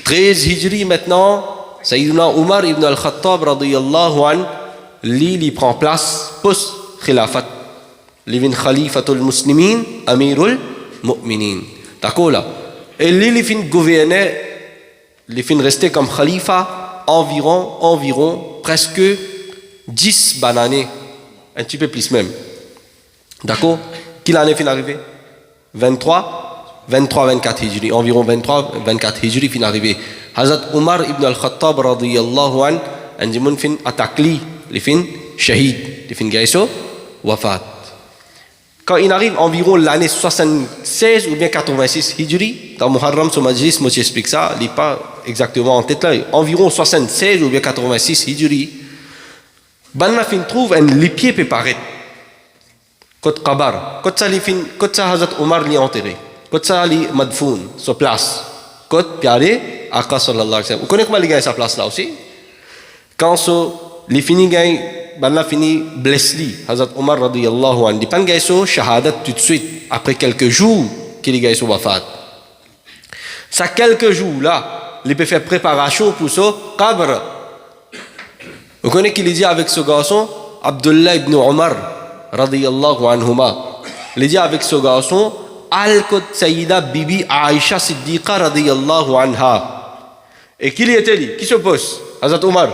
13 Hijri maintenant, Sayyiduna Umar ibn al-Khattab radiyallahu anhu, lui, il prend place post-khilafat. Il vient Khalifatul Muslimin Amirul Mu'minin. D'accord là? Et lui, il finit gouverner, il finit rester comme Khalifa environ presque 10 années, un petit peu plus même. D'accord? Quelle année fin arrivé? 24 Hijri, environ 24 Hijri fin arrivé. Hazrat Umar ibn al-Khattab radiyallahu anhu, un dimun fin attaque li, il fin shahid, il fin gaïso, wafat. Quand il arrive environ l'année 76 ou bien 86 Hijri, dans Muharram, sur Majlis, moi j'explique ça, il n'est pas exactement en tête là, environ 76 ou bien 86 Hijri, Banna fin trouve un lipier préparé. Côte Qabar, côte ça Hazrat Omar l'y enterré, côte ça l'y madfoun, sur place, côte Pyare Aqa sallallahu alayhi wa sallam. Vous connaissez comment il gagne sa place là aussi? Quand les fini gagne, Banna fini blessé, Hazrat Omar radiyallahu anhu, il pas gagne so shahadat tout de suite, après quelques jours qu'il gagne so wafat. Ça quelques jours là, il peut faire préparation pour so qabr. Vous connaissez qu'il dit avec ce garçon, Abdullah ibn Omar radiyallahu anhuma. Il dit avec ce garçon, Al-Qud Sayyida Bibi Aisha Siddiqa radiyallahu anha. Et qui était lui? Qui se pose? Hazrat Omar.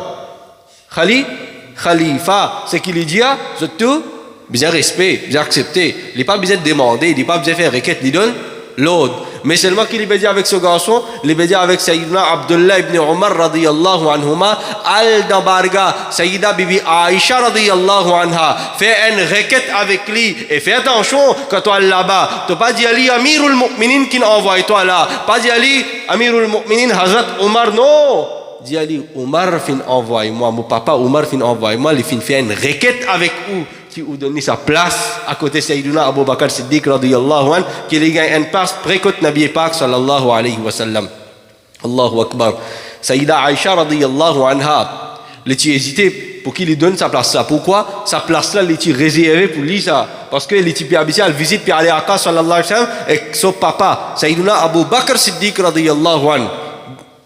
Khalifa. C'est qu'il dit, surtout, bien respect, bien accepté. Il n'est pas besoin de demander, il n'est pas besoin de faire requête, il donne l'ordre. Mais seulement qu'il est avec ce garçon, il est avec Sayyidina Abdullah ibn Omar radiyallahu anhuma, al-Dabarga, Sayyida Bibi Aisha radiyallahu anha, fait une requête avec lui et fais attention quand tu es là-bas. Tu pas dit Ali Amirul Mu'minin qui envoie toi là, pas dit Ali Amirul Mu'minin Hazrat Omar, non. dit Ali, Omar fin envoie-moi, mon papa Omar fin envoie-moi, il fin fait une requête avec vous, qui vous donne sa place à côté de Sayyiduna Abu Bakr Siddiq radiyallahu anhu, qui les gagne une place précote Nabi Pak sallallahu alayhi wa sallam. Allahu Akbar. Sayyida Aïcha radiyallahu anha, l'éti hésité pour qu'il lui donne sa place là. Pourquoi sa place là l'éti réservée pour lui ça? Parce que l'éti puis habitué à le visite puis aller à Aqas sallallahu alayhi wa sallam avec son papa Sayyiduna Abu Bakr Siddiq radiyallahu anhu.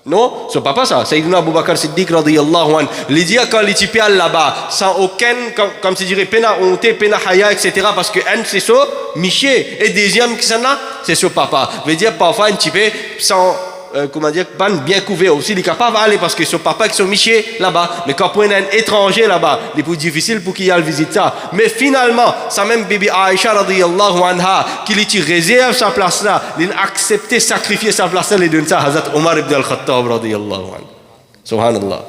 Non, son papa ça, Sayyiduna Abu Bakr Siddiq radiyallahu anhu. Il dit quand l'éti puis là-bas sans aucun comme tu dirais pena honte, pena haya etc. parce que un c'est ça Miché et deuxième qui s'en a c'est son papa. Veut dire parfois un petit peu sans comment dire, bien couvert aussi, il est capable d'aller parce que son papa qui sont michés là-bas, mais quand pour un étranger là-bas, il est plus difficile pour qu'il y ait le visite ça. Mais finalement, ça même bibi Aïcha radiyallahu anha, qui lui réserve sa place là, il a accepté sacrifier sa place là, il donne ça à Hazrat Omar ibn al-Khattab radiyallahu anhu. Subhanallah.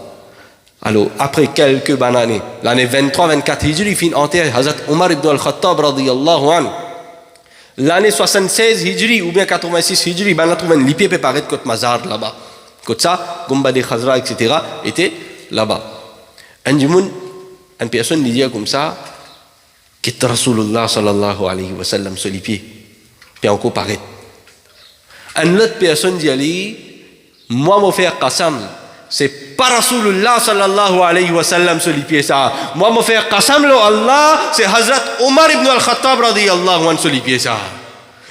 Alors, après quelques années, l'année 23-24 Hijri, il finit enterre Hazrat Omar ibn al-Khattab radiyallahu anhu. L'année 76 Hijri ou bien 86 Hijri, ben là trouvé un lipier préparé de côte Mazar là-bas. Côte ça, Gomba de Khazra, etc. était là-bas. Un jour, une personne lui dit comme ça, quitte Rasulullah sallallahu alayhi wa sallam sur lipier. Puis encore paraît. Une autre personne dit Ali, moi mon frère Qassam, c'est pas Rasulullah sallallahu alayhi wa sallam sur lipier ça. Moi mon frère Qassam lo Allah, c'est Hazrat Omar ibn al-Khattab radiyallahu anhu sur lipier ça.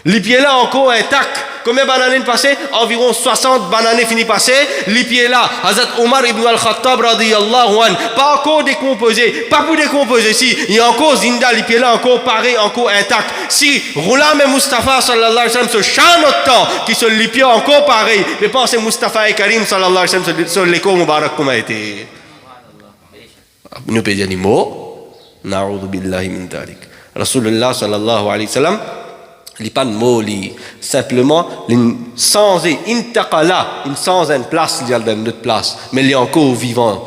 Lipier là encore intact. Combien d'années passées? Environ 60 bananes fini passées. Lipier là, Hazrat Omar ibn al-Khattab radiyallahu anhu. Pas encore décomposé, pas pour décomposer. Si, il y a encore Zinda, lipier là encore pareil, encore intact. Si, Ghulam et Mustafa sallallahu alayhi wa sallam se chantent notre temps, qui se lipier encore pareil. Mais pensez Mustafa et Karim sallallahu alayhi wa sallam sur l'écho Mubarak comme a été. Nous pouvons dire des mots. Na'udhu billahi min dhalik. Rasulullah sallallahu alayhi wa sallam. Il n'y a pas de mots, simplement, sans intaqala, sans une place, il y a une autre place, mais il est encore vivant,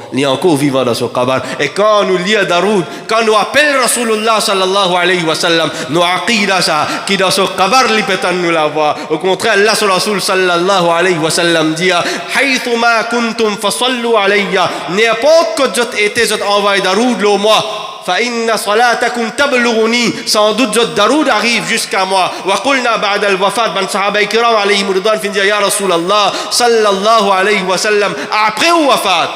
dans son kabar. Et quand nous lisons Daroud, quand nous appelons Rasulullah sallallahu alayhi wa sallam, nous aqida ça, qui dans son kabar, il peut nous la voir. Au contraire, Allah sur Rasul sallallahu alayhi wa sallam dit, haythu ma kuntum fasallu alayya, n'importe que j'ot été, j'ot envoyé Daroud, le moi. فإن صلاتكم تبلغني sans doute ce daroud arrive jusqu'à moi وقلنا بعد الوفاة بن صحابة الكرام عليهم رضوان في يا رسول الله صلى الله عليه وسلم après الوفاة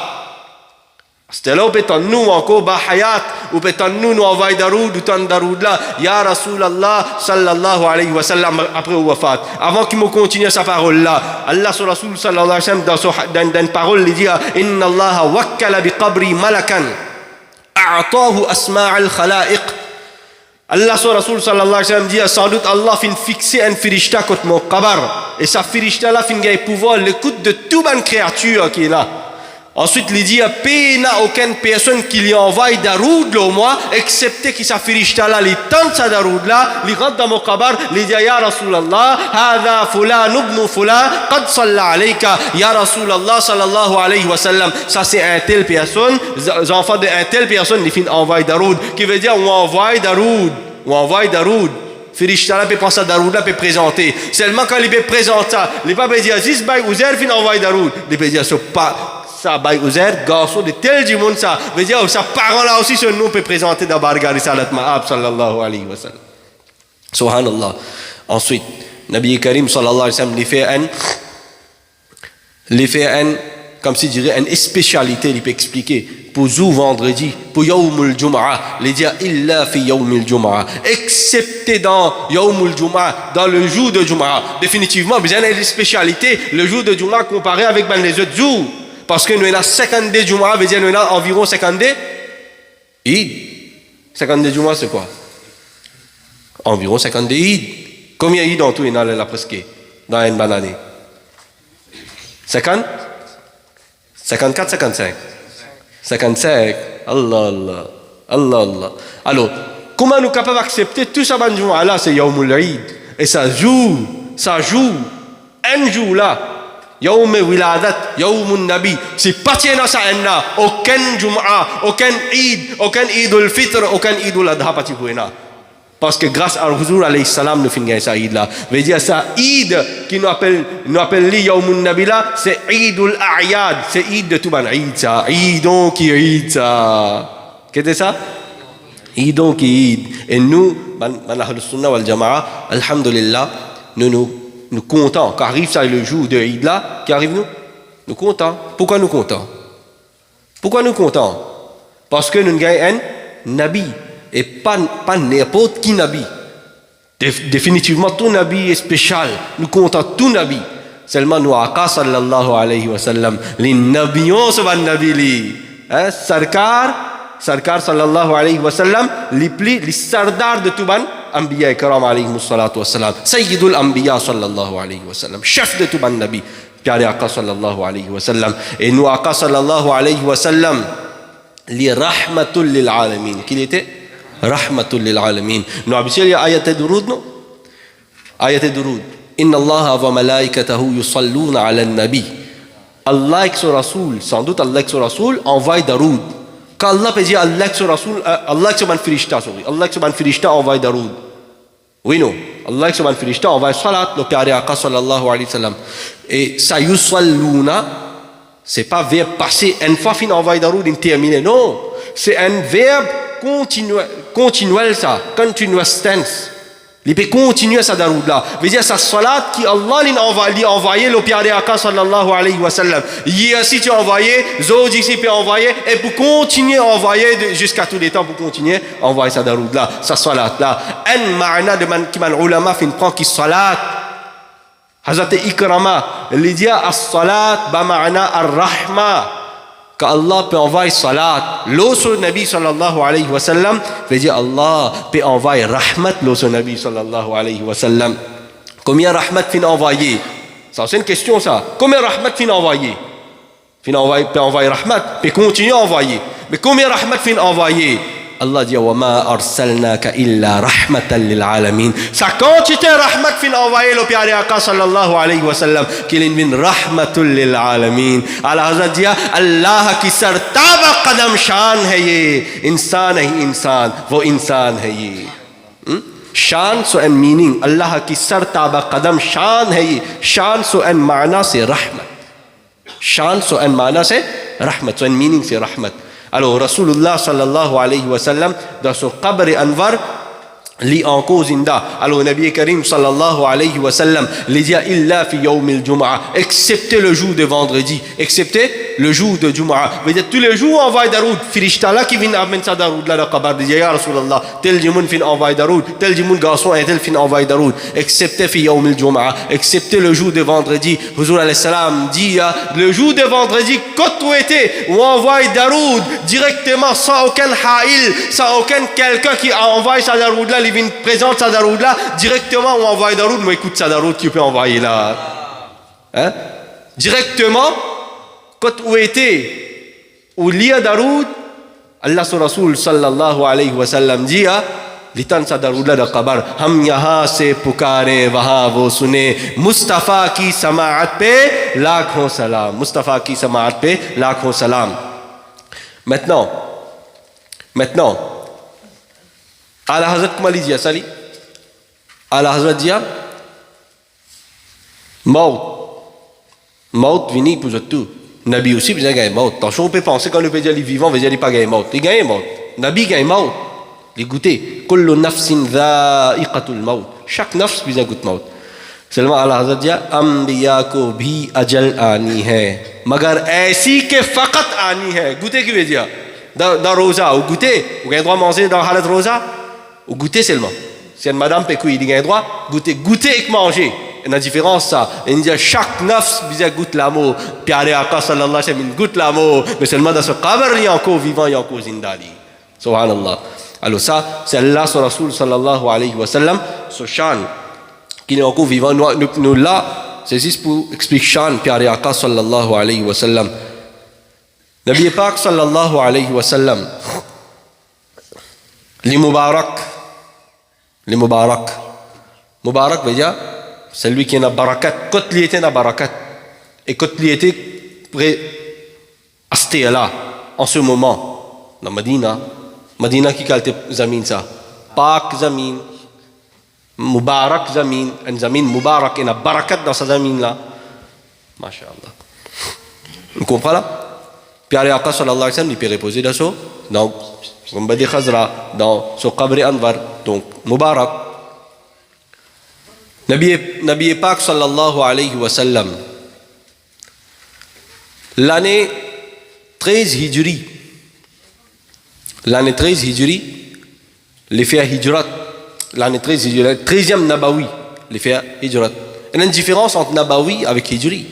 c'était là où peut-on nous encore bah hayat ou peut-on nous envoyer daroud ou tant daroud là ya Rasul Allah sallallahu alayhi wa sallam après الوفاة avant qu'il me continue sa parole là Allah sur Rasul sallallahu alayhi wa sallam dans une parole il dit inna Allah wakkala bi qabri malakan أعطاه أسماع الخلائق Allah sur Rasul sallallahu alayhi wa sallam dit sans doute Allah fin fixer un firishta contre mon qabar et sa firishta là fin gagne pouvoir l'écoute de toute une créature qui est là. Ensuite il dit paix n'a aucune personne qui lui envoie daroud au moins excepté qui sa firishta là il tente sa daroud là il rentre dans mon qabar il dit ya Rasulallah hadha fulan ibn fulan qad salla alayka ya Rasulallah sallallahu alayhi wa sallam ça c'est un tel personne les enfants de un tel personne il fin envoie daroud qui veut dire on envoie daroud firishta là peut prendre sa daroud là peut présenter seulement quand il peut présenter ça il pas peut dire Aziz bay Uzair fin envoie daroud il peut dire pas ça bay Uzair garçon de tel du monde ça veut dire sa parole là aussi ce nom peut présenter dans Barga Risalat Ma'ab sallallahu alayhi wa sallam subhanallah. Ensuite Nabi Karim sallallahu alayhi wa sallam il fait un comme si dirait une spécialité il peut expliquer pour jou vendredi pour yawmul jum'a il dit illa fi yawmil jum'a excepté dans yawmul jum'a dans le jour de jum'a définitivement besoin d'une spécialité le jour de jum'a comparé avec les autres jours. Parce que nous avons 52 Jumu'ah, veut dire nous avons environ 52 Eid. 52 Jumu'ah, c'est quoi? Environ 52 Eid. Combien Eid en tout il y en a là presque dans une bonne année? 50? 54, 55? 55. Allah. Alors, comment nous sommes capables d'accepter tout ça dans Jumu'ah là, c'est Yawmul Eid. Et ça joue. Un jour là. Yawm wiladat, Yawmun Nabi. C'est pas tiens dans ça enna. Aucun Jum'a, aucun Eid al-Fitr, aucun Eid al-Adha pas tiens. Parce que grâce à Huzur alayhi salam, nous finissons ça Eid là. Veut dire ça, Eid qui nous appelle li Yawmun Nabi là, c'est Eidul A'yad, c'est Eid de tout ban Eid ça. Eidon qui Eid ça. Qu'est-ce que c'est ça? Eidon qui Eid. Et nous, Ahl Sunnah wal Jama'a, alhamdulillah, nous comptons. Quand arrive ça le jour de Eid là, qui arrive nous comptons. Pourquoi nous comptons? Pourquoi nous comptons? Parce que nous gagnons un Nabi. Et pas n'importe qui Nabi. Définitivement, tout Nabi est spécial. Nous comptons tout Nabi. Seulement, nous, Aqa sallallahu alayhi wa sallam, les Nabions sont les Nabi. Sarkar sallallahu alayhi wa sallam, les sardars de tout ban, Anbiya karam alayhi salatu wa sallam. Sayyidul Anbiya sallallahu alayhi wa sallam. Chef de tout ban Nabi. Pyare Aqa sallallahu alayhi wa sallam. Et nous, Aqa sallallahu alayhi wa sallam, li rahmatul lil alamin. Qu'il était? Rahmatul lil alamin. Nous avons dit ayat durud non? Ayat durud. Inna Allah wa malaikatahu yusalluna ala nabi. Allah et son Rasoul, sans doute Allah et son Rasoul envoie darud. Quand Allah peut dire Allah et son Rasoul, Allah et son firishta, Allah et son firishta envoie darud. Oui non. Allah et son firishta envoie salat, le Pyare Aqa sallallahu alayhi wa sallam. Et ça yusalluna, c'est pas verbe passé, une fois fin envoie darud, il terminé. Non. C'est un verbe continuel ça, continuous tense. Il peut continuer ça daroud là. Veut dire sa salat qui Allah l'a envoyé le Pyare Aqa sallallahu alayhi wa sallam. Hier si tu as envoyé, Zod ici peut envoyer et pour continuer à envoyer jusqu'à tous les temps pour continuer à envoyer ça daroud là, sa salat là. Un ma'na de man qui man ulama fin prend qui salat. Hazrat Ikrama, il dit as-salat ba ma'na ar-rahma. Allah peut envoyer salat. L'autre Nabi sallallahu alayhi wa sallam veut dire Allah peut envoyer rahmat l'autre Nabi sallallahu alayhi wa sallam. Combien rahmat fin envoyer? Ça c'est une question ça. Combien rahmat fin envoyer? Fin envoyer peut envoyer rahmat, peut continuer à envoyer. Mais combien rahmat fin envoyer? Allah dit wa ma arsalnaka illa rahmatan lil alamin. Sa quantité rahmat fin envoyer le Pyare Aqa sallallahu alayhi wa sallam qu'il est min rahmatul lil alamin. Allah Hazrat dit Allah की सरताबा कदम शान है ये इंसान है इंसान वो इंसान है ये शान सो एन मीनिंग अल्लाह की सरताबा कदम शान है ये शान सो एन माना से रहमत शान सो एन माना से रहमत सो एन मीनिंग से रहमत. Alors, Rasulullah sallallahu alayhi wa sallam, dans son qabr anvar, lit en cause inda. Alors, Nabi Karim sallallahu alayhi wa sallam, il dit illa fi yawm al-jum'a, excepté le jour de vendredi, excepté le jour de Jum'a. Veut dire tous les jours on envoie daroud. Firishta là qui vient amener ça daroud là, le qabr dit ya Rasulullah, tel jimoun fin envoie daroud, tel jimoun garçon et tel fin envoie daroud, excepté fi yawm al-jum'a, excepté le jour de vendredi. Huzur alayhi salam dit le jour de vendredi, quand tu étais, on envoie daroud directement sans aucun ha'il, sans aucun quelqu'un qui envoie ça daroud là, il vient présente ça daroud là, directement on envoie daroud, mais écoute ça daroud tu peux envoyer là. Hein? Directement, quand où était, où liya daroud, Allah son Rasoul sallallahu alayhi wa sallam dit लितन सा दरूद क़बर हम यहाँ से पुकारें वहाँ वो सुने मुस्तफ़ा की समाअत पे लाखों सलाम मुस्तफ़ा की समाअत पे लाखों सलाम. Maintenant Ala Hazrat Kumali dit Sali Ala Hazrat dit Maut vini pour tout. Nabi aussi bien gagné maut. Attention on peut penser quand on peut dire les vivants veut dire il pas gagné maut. Il gagne maut. Nabi gagne maut. Les goûter. Kullu nafsin dha'iqatul maut. Chaque nafs bien goûte maut. Seulement Allah Hazrat dit अंबिया को भी अजल आनी है मगर ऐसी के फकत आनी है. Goûter qui veut dire dans rosa ou goûter. Vous avez droit à manger dans halat rosa ou goûter seulement. Si une madame peut couiller, il a droit goûter et manger. Il y a une différence ça. Il dit chaque nafs bien goûte l'amour. Pyare Aqa sallallahu alayhi wa sallam goûte l'amour. Mais seulement dans ce qabr il y a encore vivant, il y a encore zindali. Subhanallah. Alors ça, c'est Allah son Rasoul sallallahu alayhi wa sallam, ce shan qui est encore vivant. Nous là, c'est juste pour expliquer shan Pyare Aqa sallallahu alayhi wa sallam. Nabi Pak sallallahu alayhi wa sallam, les Mubarak veut dire celui qui a barakat, quand il était na barakat et quand il était prêt à rester là en ce moment dans Medina qui calte zamin ça, Pak zamin Mubarak Zamin, une Zamin Mubarak, il y a barakat dans sa Zamin là. Masha'Allah. Vous comprenez là? Puis Ari Aqa sallallahu alayhi wa sallam, il peut reposer dans ça, dans Gumbadi Khazra, dans ce Qabri Anwar, donc Mubarak. Nabi Pak sallallahu alayhi wa sallam, l'année 13 Hijri, les fait Hijrat, l'année 13 Hijri, 13e Nabawi, les fait Hijrat. Il y a une différence entre Nabawi avec Hijri.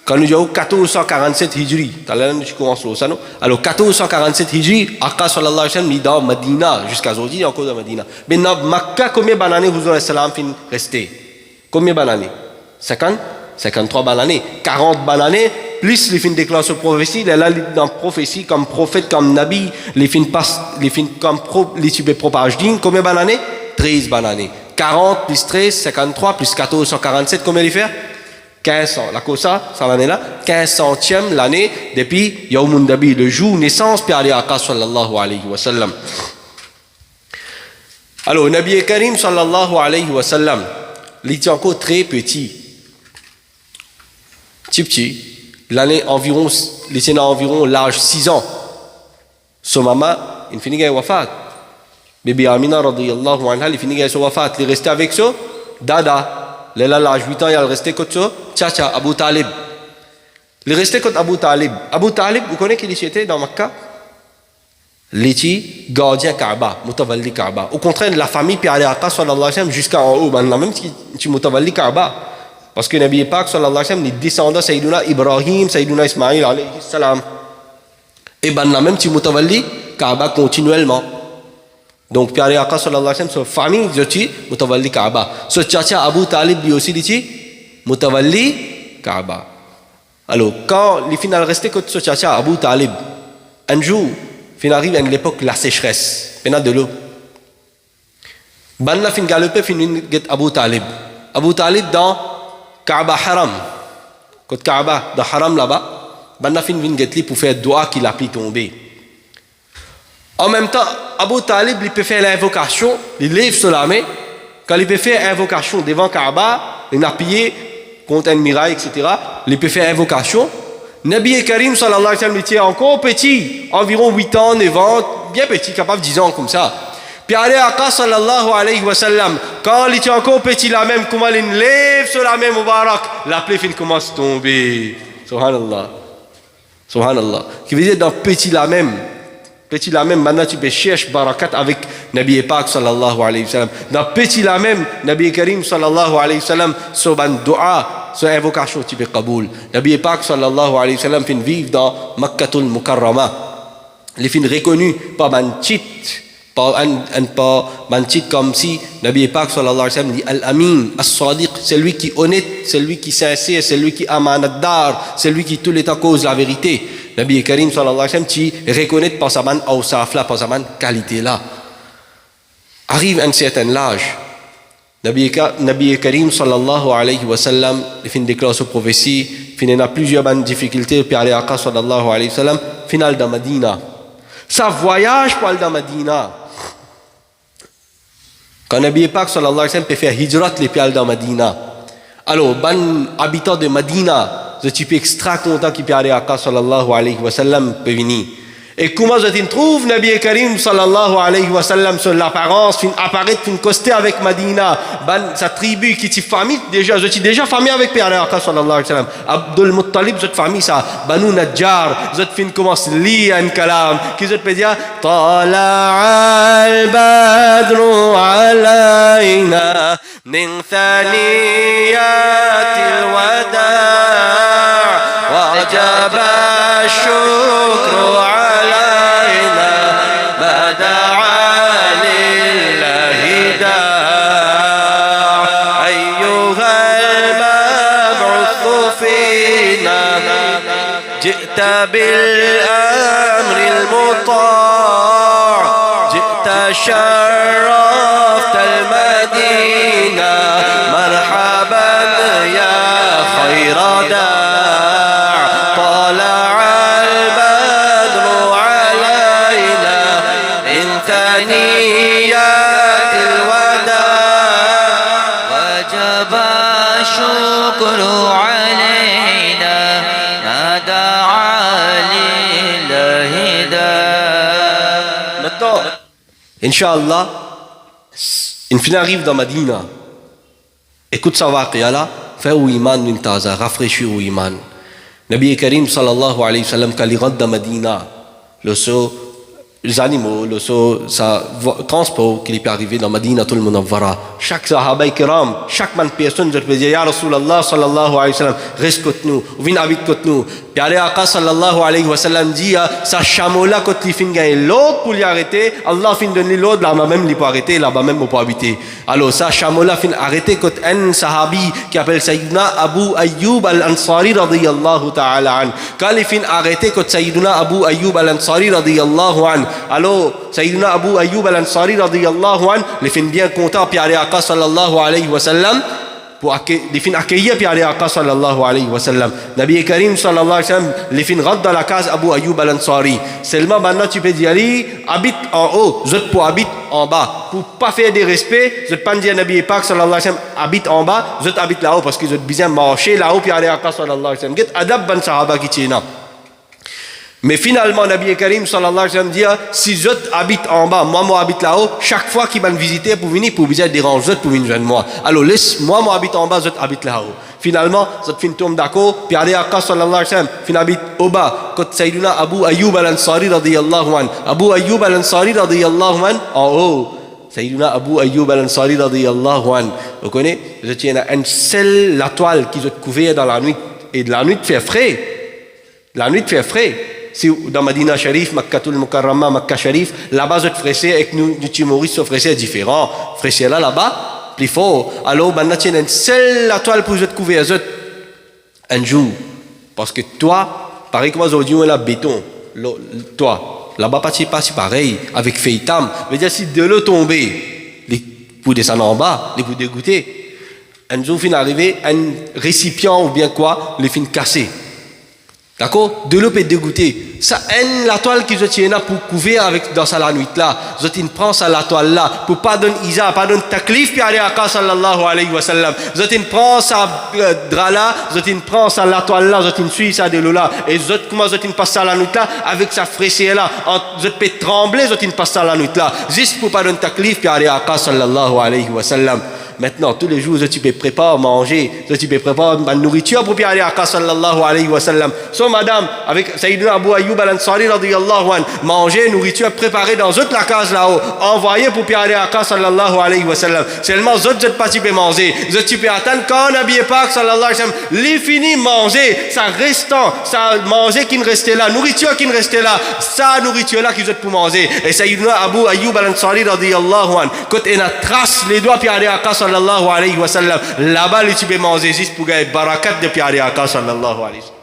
Quand nous avons 1447 Hijri, alors 1447 Hijri, Aqa sallallahu alayhi wa sallam est dans Medina, jusqu'à aujourd'hui, il est encore dans Medina. Mais dans Makkah, combien d'années vous aurez salam fin resté? Combien d'années? 50? 53 années. 40 années, plus les fins déclarent sur prophétie, il est là dans prophétie, comme prophète, comme nabi, les fins comme les tubes propage digne, combien d'années? 13 années. 40 plus 13, 53 plus 1447, combien il fait? 1500. La cosa, ça l'année là, 1500e l'année depuis Yawmun Nabi, le jour naissance, puis Ali Aqa sallallahu alayhi wa sallam. Alors, Nabi Karim sallallahu alayhi wa sallam, il était encore très petit. Petit. L'année environ, il était environ l'âge 6 ans. Son maman, il finit à wafat. Bibi Amina radiyallahu anha, il finit à wafat. Il est resté avec ça, Dada. Il a l'âge 8 ans, il est resté comme ça, Tchacha, Abu Talib. Il est resté comme Abu Talib. Abu Talib, vous connaissez qui était dans Makkah? Il était gardien Kaaba, Mutavalli Kaaba. Au contraire de la famille, puis Ali Aqa sallallahu alayhi wa sallam, jusqu'en haut, même si tu Mutavalli Kaaba. Parce que Nabi Pak sallallahu alayhi wa sallam, les descendants Sayyiduna Ibrahim, Sayyiduna Ismaïl alayhi salam. Et même si Mutavalli Kaaba continuellement. Donc, Pyare Aqa sallallahu alayhi wa sallam, sa famille, c'est Mutavalli Kaaba. Ce tchacha Abu Talib, lui aussi, dit Mutavalli Kaaba. Alors, quand les finales restaient que ce tchacha Abu Talib, un jour, il arrive à l'époque la sécheresse, il y a de l'eau. Banna fin galopé, fin get Abu Talib. Abu Talib dans Kaaba Haram. Côte Kaaba, dans Haram là-bas, Banna fin get li pour faire doua qu'il a pu tomber. En même temps, Abu Talib, il peut faire l'invocation, il lève sur la main. Quand il peut faire l'invocation devant Kaaba, il a appuyé contre un mirail, etc. Il peut faire l'invocation. Nabi Karim sallallahu alayhi wa sallam était encore petit, environ 8 ans, 9 ans, bien petit, capable de 10 ans comme ça. Puis Ali Aqa sallallahu alayhi wa sallam, quand il était encore petit là même, comment il lève sur la main Mubarak, la plaie fin commence à tomber. Subhanallah. Subhanallah. Qui veut dire dans petit là même, maintenant tu peux chercher barakat avec Nabi Pak sallallahu alayhi wa sallam. Dans petit là même, Nabi Karim sallallahu alayhi wa sallam, sur ban dua, sur invocation tu peux kaboul. Nabi Pak sallallahu alayhi wa sallam fin vivre dans Makkatul Mukarrama. Il fin reconnu par ban tit, par ban tit comme si Nabi Pak sallallahu alayhi wa sallam dit Al-Amin, As-Sadiq, c'est lui qui est honnête, c'est lui qui est sincère, c'est lui qui est amanatdar, c'est lui qui tout le temps cause la vérité. Nabi Karim sallallahu alayhi wa sallam, tu reconnais par sa man awsaf là, par sa man qualité là. Arrive un certain âge, Nabi Karim sallallahu alayhi wa sallam, il finit déclare sa prophétie, il a plusieurs difficultés, puis Ali Aqa sallallahu alayhi wa sallam, final dans Medina. Ça voyage pour aller dans Medina. Quand Nabi Pak sallallahu alayhi wa sallam peut faire hijrat, les puis aller dans Medina. Alors, ban habitant de Medina, je suis extra content qu'il Pyare Aqa sallallahu alayhi wa sallam peut venir. Et comment je trouve Nabi Karim sallallahu alayhi wa sallam sur l'apparence, fin apparaître, fin coster avec Medina, sa tribu qui est famille, déjà, je suis déjà famille avec Pyare Aqa sallallahu alayhi wa sallam. Abdul Muttalib, cette famille, ça, Banu Najjar, je fin commence li un kalam, qui je peux dire, Tala'a al-badru alayna, min thaniyatil wada'. وجب الشكر علينا ما دعا لله داع أيها المبعوث فينا جئت بالأمر المطاع جئت شرفت المدينة مرحبا يا خير داع ثنيات الوداع Inch'Allah, une fin arrive dans Madina. Écoute ça waqiya là, fais ou iman d'une taza, rafraîchis ou iman. Nabi Karim sallallahu alayhi wa sallam, quand il rentre dans Madina, les animaux, ça transport qui peut arriver dans Madina, tout le monde en verra. Chaque sahaba kiram, chaque personne, je te dis, Ya Rasulallah sallallahu alayhi wa sallam, reste contre nous, ou viens habiter contre nous. Puis allez Aqa sallallahu alayhi wa sallam dit, ça chameau-là, quand il finit gagner l'autre pour l'y arrêter, Allah finit donner l'autre, là-bas même, il peut arrêter, là-bas même, il peut habiter. Alors, ça chameau-là finit arrêter quand un sahabi qui appelle Sayyidina Abu Ayyub al-Ansari radiyallahu ta'ala an. Quand il finit arrêter quand Sayyidina Abu Ayyub al-Ansari radiyallahu an. Alors, Sayyidina Abu Ayyub al-Ansari radiyallahu an, il finit bien content, puis allez Aqa sallallahu alayhi wa sallam, pour accueillir puis aller à Aqa sallallahu alayhi wa sallam. Nabi Karim sallallahu alayhi wa sallam, les fins rentrent dans la case Abu Ayyub al-Ansari. Seulement maintenant tu peux dire, habite en haut, je pour habite en bas. Pour pas faire des respects, je pas dire Nabi Pak sallallahu alayhi wa sallam, habite en bas, je habite là-haut parce que je besoin marcher là-haut puis aller à Aqa sallallahu alayhi wa sallam. Get adab ban sahaba qui tient. Mais finalement, Nabi Karim sallallahu alayhi wa sallam dit, si je habite en bas, moi habite là-haut, chaque fois qu'il va me visiter pour venir, pour venir déranger, pour venir joindre moi. Alors laisse moi habite en bas, je habite là-haut. Finalement, je fin tombe d'accord, puis aller à Aqa sallallahu alayhi wa sallam, fin habite au bas, quand Sayyidina Abu Ayyub al-Ansari radiyallahu an. Abu Ayyub al-Ansari radiyallahu an, en haut. Sayyidina Abu Ayyub al-Ansari radiyallahu an. Vous connaissez, je tiens à une seule la toile qui se couvert dans la nuit, et de la nuit fait frais. La nuit fait frais. Si dans Madina Sharif, Makkatul Mukarrama, Makka Sharif, là-bas, notre fraissé avec nous, du Timoris, ce fraissé est différent. Fraissé là-bas, plus fort. Alors, maintenant, tu as une seule toile pour te couvrir un jour. Parce que toi, pareil comme aujourd'hui, on a béton. Toi, là-bas, pas si pareil, avec feitam. Mais dire, si de l'eau tombait, pour descendre en bas, les vous dégoûter. Un jour, fin arrivé, un récipient ou bien quoi, les fins cassés. D'accord? De l'eau peut dégoûter. Ça aime la toile qui se tient là pour couvrir avec dans sa la nuit là. Je prends ça la toile là pour pas donner isa, pas donner taklif puis aller à Aqa sallallahu alayhi wa sallam. Je prends ça drap là, je prends ça la toile là, je suis ça de l'eau là et comment je passe ça la nuit là avec sa fraîcheur là. Je peux trembler, je passe ça la nuit là juste pour pas donner taklif puis aller à Aqa sallallahu alayhi wa sallam. Maintenant, tous les jours, tu peux préparer à manger, tu peux préparer ma nourriture pour aller à Aqa sallallahu alayhi wa sallam. So, madame, avec Sayyidina Abu Ayyub al-Ansari radiyallahu an, manger, nourriture préparée dans toute la case là-haut, envoyée pour aller à Aqa sallallahu alayhi wa sallam. Seulement, je ne pas tu peux manger, tu peux attendre quand Nabi Pak sallallahu alayhi wa sallam, les fini manger, ça restant, ça manger qui ne restait là, nourriture qui ne restait là, ça nourriture là qui vous pour manger. Et Sayyidina Abu Ayyub al-Ansari radiyallahu an, quand il a trace les doigts puis aller à Aqa sallallahu alayhi wa sallam, là-bas, tu peux manger juste pour gagner barakat de Piari Aqa sallallahu alayhi wa sallam.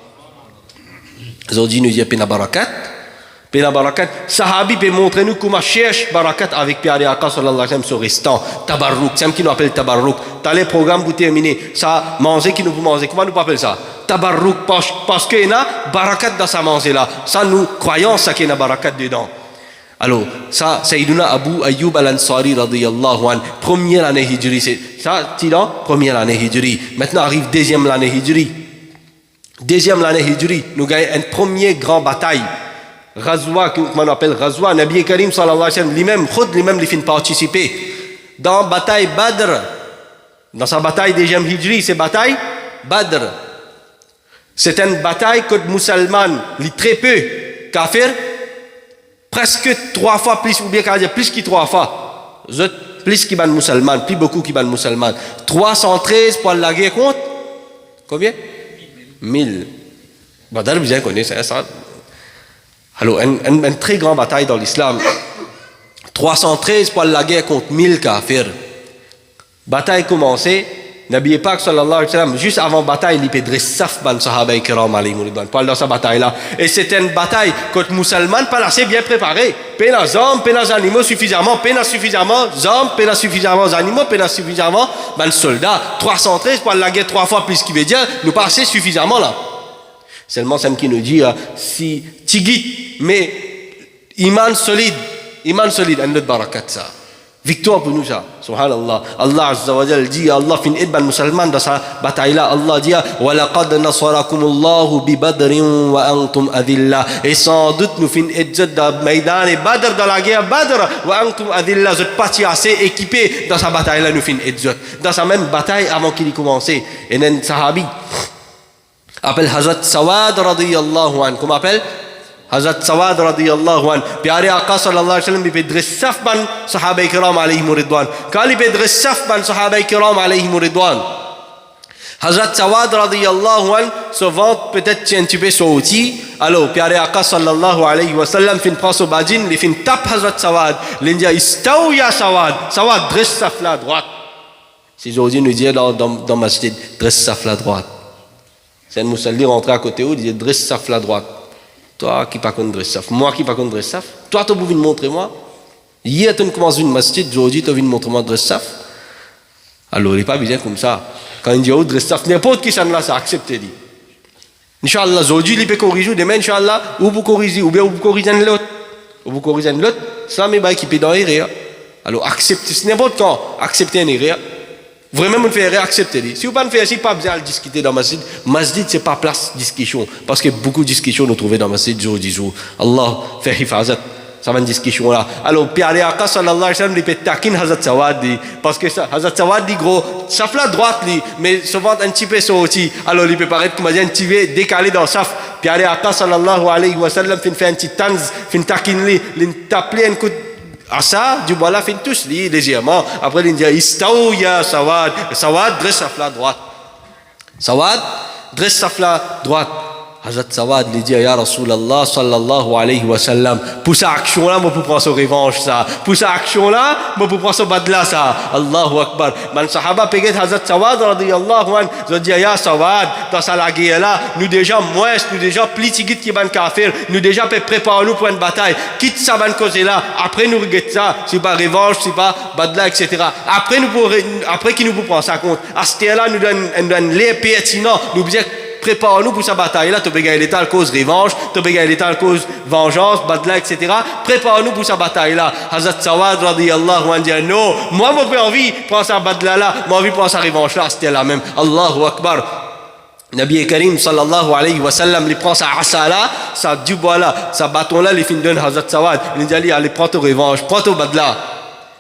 Aujourd'hui, nous disons pena barakat. Pena barakat. Sahabi peut montrer nous comment cherche barakat avec Piari Aqa sallallahu alayhi wa sallam sur restant. Tabarruk. C'est ce qu'on appelle tabarruk. T'as les programmes pour terminer. Ça, manger qui nous peut manger. Comment nous appelle ça? Tabarruk. Parce qu'il y a barakat dans sa manger là. Ça, nous croyons ça qu'il y a barakat dedans. Alors, ça, Sayyiduna Abu Ayyub al-Ansari radiyallahu an, première année hijri, c'est ça, première année hijri. Maintenant arrive deuxième année hijri. Deuxième année hijri, nous gagnons une première grande bataille. Ghazwa, qu'on appelle Ghazwa, Nabi Karim sallallahu alayhi wa sallam, lui-même, il finit participer. Dans la bataille Badr, dans sa bataille deuxième hijri, c'est bataille Badr. C'est une bataille que les musulmans, les très peu, kafir, presque 3 fois plus, ou bien plus que 3 fois. Plus qui ban musulmans, plus beaucoup qui ban musulmans. 313 pour la guerre contre combien? 1000. Badr, bien connu ça. Alors, une très grande bataille dans l'islam. 313 pour la guerre contre 1000 kafirs. Bataille commencée. Nabi Pak sallallahu alayhi wa sallam, juste avant la bataille, il peut dresser saf ban sahaba kiram alayhi mouliban. Parle dans sa bataille là. Et c'était une bataille contre musulmans, pas assez bien préparée. Pena hommes, pena animaux suffisamment, pena suffisamment hommes, pena suffisamment animaux, pena suffisamment ban soldats. 313 pour la guerre 3 fois plus, ce qui veut dire, nous pas assez suffisamment là. Seulement, c'est qui nous dit, si tigit, mais iman solide, un autre barakat ça. Victoire pour nous ça. Subhanallah. Allah Azza wa Jal dit, Allah fin idban musulman dans sa bataille là, Allah dit, wa laqad nasarakumullahu bi badrin wa antum adilla. Et sans doute nous fin idjat dans Maïdan et Badr, dans la guerre Badr, wa antum adilla. Vous êtes partis assez équipés dans sa bataille là, nous fin idjat. Dans sa même bataille avant qu'il ait commencé. Et un sahabi appelle Hazrat Sawad radiyallahu anhu. Comment appelle? Hazrat Sawad radiyallahu anhu. Pyare Aqa sallallahu alayhi wa sallam, il peut dresser saf ban sahaba kiram alayhim ridwan. Quand il peut dresser saf ban sahaba kiram alayhim ridwan. Hazrat Sawad radiyallahu anhu se vante peut-être un petit peu sorti. Alors Pyare Aqa sallallahu alayhi wa sallam fin prend son badin, il fin tape Hazrat Sawad. L'india istaou ya Sawad. Sawad dresse saf la droite. Si aujourd'hui nous dit dans masjid, dresse saf la droite. C'est un musalli rentré à côté où il dit dresse saf la droite. Toi qui pas contre dresse saf, moi qui pas contre dresse saf, toi tu as voulu me montrer moi. Hier tu as commencé une masjid, aujourd'hui tu as voulu me montrer moi dresse saf. Alors il n'est pas bien comme ça. Quand il dit oh dresse saf, n'importe qui ça ne l'a ça accepté dit. Inch'Allah, aujourd'hui il peut corriger, demain Inch'Allah, ou vous corrigez, ou bien vous corrigez l'autre. Ou vous corrigez l'autre, ça mais qui peut dans l'erreur. Alors acceptez, c'est n'importe quand, acceptez une erreur. Vraiment, on fait accepter. Si vous ne faites pas, pas besoin de discuter dans le masjid. Masjid, ce n'est pas place de discussion. Parce que beaucoup de discussions nous trouvons dans le masjid jour du jour. Allah fait hifazat. Ça va une discussion là. Alors, Pyare Aqa sallallahu alayhi wa sallam, il peut taquiner Hazrat Sawad. Parce que Hazrat Sawad dit gros, ça fait la droite, mais souvent un petit peu sorti. Alors, il peut paraître comme un petit peu décalé dans le saf. Pyare Aqa sallallahu alayhi wa sallam, fait un petit tanz, fait taquiner, il tape un coup de ça, du voilà fin tous légèrement. Après il dit istaou ya Sawad. Sawad dresse sa fla droite. Sawad dresse sa fla droite. Hazrat Sawad lui dit ya Rasulallah sallallahu alayhi wa sallam, pour sa action là moi pour prendre sa revanche ça. Pour sa action là moi pour prendre sa badla ça. Allahu Akbar. Man sahaba peget Hazrat Sawad radiyallahu anhu, je dis ya Sawad, dans sa la guerre là, nous déjà moins, nous déjà plus tigit qui ban kafir, nous déjà préparer nous pour une bataille. Quitte ça ban cause là, après nous regarde ça, c'est pas revanche, c'est pas badla etc. Après nous pour après qui nous pour prendre ça compte. À ce là nous donne les pertinents, nous bien prépare-nous pour sa bataille là, tu peux gagner l'état cause revanche, tu peux gagner l'état cause vengeance, badla, etc. Prépare-nous pour sa bataille là. Hazrat Sawad radiyallahu anhu dit non, moi j'ai envie de prendre sa badla là, moi j'ai envie de prendre sa revanche là, c'était la même. Allahu Akbar. Nabi Karim sallallahu alayhi wa sallam, il prend sa asa là, sa dubois là, sa bâton là, il finit donne Hazrat Sawad. Il dit allez, prends ta revanche, prends ta badla.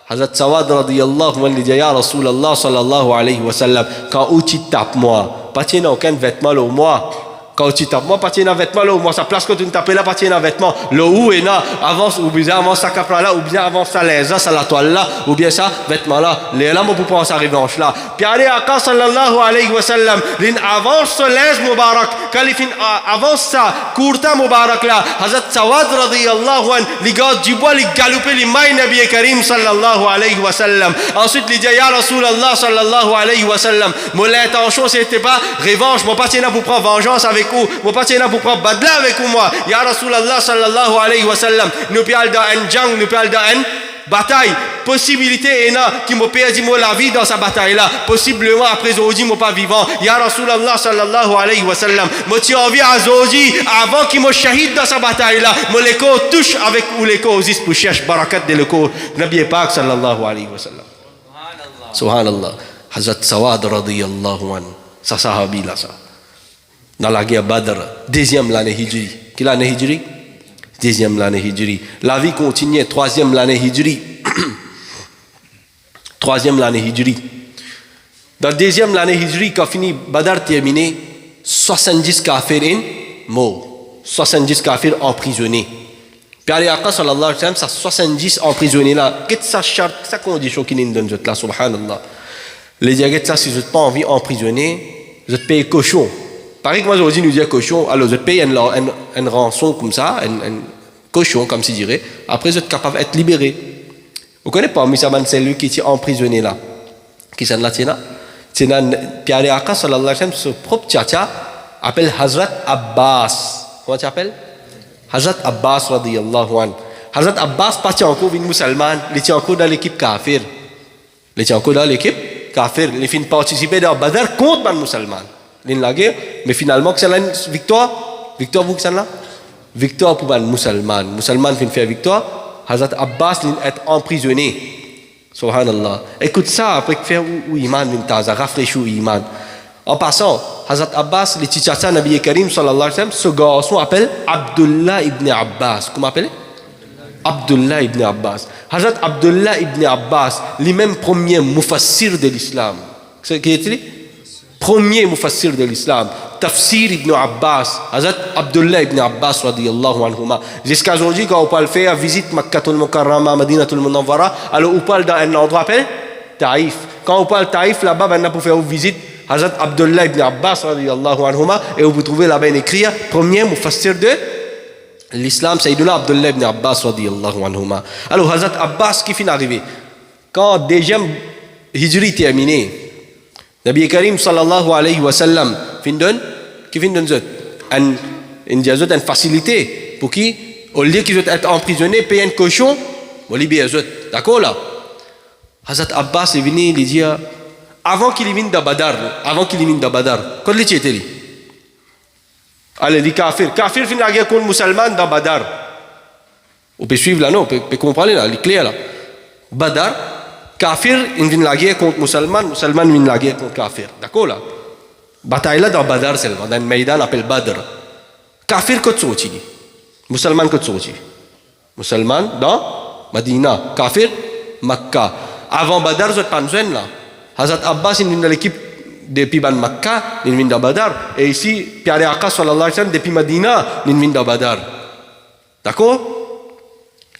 Hazrat Sawad radiyallahu anhu dit ya Rasulallah sallallahu alayhi wa sallam, quand tu tapes moi, pas tiens aucun vêtement là au moi. Quand tu tapes moi, pas tiens un vêtement là au moi. Sa place quand tu tapes là, pas tiens un vêtement. Le où est là, avance ou bien avance sa capra là, ou bien avance sa laisse, sa la toile là, ou bien ça vêtement là. Les là, moi pour prendre sa revanche là. Pyare Aqa sallallahu alayhi wa sallam, l'in avance sa laisse mubarak. Quand il fin avance sa courta mubarak là, Hazrat Sawad radiyallahu anhu, les gars du bois, les galoper les mailles Nabi Karim sallallahu alayhi wa sallam. Ensuite, il dit ya Rasulallah sallallahu alayhi wa sallam, mon intention c'était pas revanche, moi pas tiens là pour prendre vengeance avec moi pas tiens là pour prendre badla avec moi. Ya Rasulallah sallallahu alayhi wa sallam, nous parlons d'un jang, nous parlons d'une bataille. Possibilité est là qui me perdit la vie dans sa bataille là. Possiblement après aujourd'hui moi pas vivant. Ya Rasulallah sallallahu alayhi wa sallam, moi tu envie à aujourd'hui avant qu'il me shahid dans sa bataille là. Moi les corps touche avec ou les corps aussi pour chercher barakat de le corps. Nabi Pak sallallahu alayhi wa sallam. Subhanallah. Hazrat Sawad radiyallahu anhu. Ça sahabi là ça. Dans la guerre Badr, deuxième l'année Hijri. Quelle année Hijri? Deuxième l'année Hijri. La vie continue, troisième l'année Hijri. Troisième l'année Hijri. Dans la deuxième l'année Hijri, quand fini Badr terminé, 70 kafirs morts. 70 kafirs emprisonnés. Pyare Aqa sallallahu alayhi wa sallam, ça 70 emprisonnés là. Qu'est-ce que ça charte, sa condition qui nous donne là, subhanallah. Les diaguettes, ça, si vous n'êtes pas envie d'emprisonner, vous êtes payé cochon. Pareil que moi aujourd'hui nous disons cochon, alors vous êtes payé une rançon comme ça, un cochon comme si dirait, après vous êtes capable d'être libéré. Vous connaissez pas Misaman, c'est lui qui est emprisonné là. Qui s'en là, c'est Pyare Aqa sallallahu alayhi wa sallam, son propre tchatcha appelle Hazrat Abbas. Comment tu appelles? Hazrat Abbas radiyallahu anhu. Hazrat Abbas pas encore une musulmane, il est encore dans l'équipe kafir. Il est encore dans l'équipe kafir, il finit participer dans Badr contre les musulmans. La guerre, mais finalement que c'est la victoire vous que c'est là victoire pour les musulmans fin faire victoire. Hazrat Abbas est emprisonné Subhanallah. Écoute ça, après que faire ou iman mintaza, rafraîchir iman. En passant, Hazrat Abbas, le tchitchata Nabi Karim sallallahu alayhi wa sallam, ce garçon appelle Abdullah ibn Abbas. Comment appelle? Abdullah ibn Abbas. Hazrat Abdullah ibn Abbas, le même premier mufassir de l'islam. C'est qui est-il? Premier mufassir de l'islam. Tafsir ibn Abbas. Hazrat Abdullah ibn Abbas radiyallahu anhuma. Jusqu'à aujourd'hui, quand on parle faire visite Makkatul Mukarrama, Madinatul Munawwara, alors on parle dans un endroit appelé Taïf. Quand on parle Taïf, là-bas, maintenant pour faire une visite, Hazrat Abdullah ibn Abbas radiyallahu anhuma, et vous trouvez là-bas écrit premier mufassir de l'islam, Sayyiduna Abdullah ibn Abbas radiyallahu anhuma. Alors Hazrat Abbas qui finit arrivé quand deuxième hijri terminé, Nabi Karim sallallahu alayhi wa sallam qui finit une facilité pour qui au lieu qu'ils soient être emprisonnés payer un cochon on libère eux, d'accord là. Hazrat Abbas est venu lui dire avant qu'il vienne de Badar, quand il était là, allez, les kafirs finissent la guerre contre les musulmans dans Badar. On peut suivre là, non, on peut comprendre là, les clairs là. Badar, kafir, ils viennent la guerre contre les musulmans viennent la guerre contre les kafirs. D'accord là? Bataille là dans Badar seulement, dans un maïdan appelé Badr. Kafir que tu sais, musulman que tu sais. Musulman dans Madina, kafir, Makkah. Avant Badar, vous êtes pas besoin là. Hazrat Abbas, il est dans l'équipe depuis Makkah, il vient de Badar. Et ici, Pyare Aqa sallallahu alayhi wa sallam, depuis Madina, il vient de Badar. D'accord?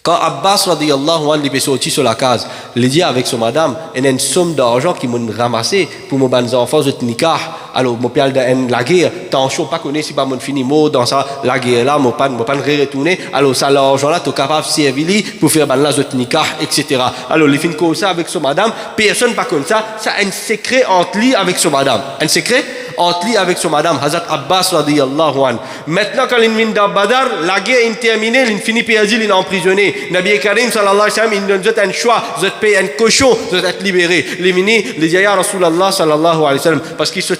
Quand Abbas radiyallahu anhu est sorti sur la case, il dit avec son madame, il y a une somme d'argent qui m'a ramassé pour mes enfants de nikah. Alors, mon père de la guerre, tant que je ne connais pas si mon fini mot dans ça, la guerre là, mon pas retourner. Alors, ça l'argent là, tu es capable de servir pour faire la nikah, etc. Alors, il finit comme ça avec son madame, personne pas comme ça, ça a un secret entre lui avec son madame. Un secret entre lui avec son madame, Hazrat Abbas radiyallahu anhu. Maintenant, quand il vient dans Badar, la guerre est terminée, il finit perdu, il est emprisonné. Nabi Karim sallallahu alayhi wa sallam, il donne un choix, vous êtes payé un cochon, vous êtes libéré. Il vient, il dit ya Rasulallah sallallahu alayhi wa sallam, parce qu'il se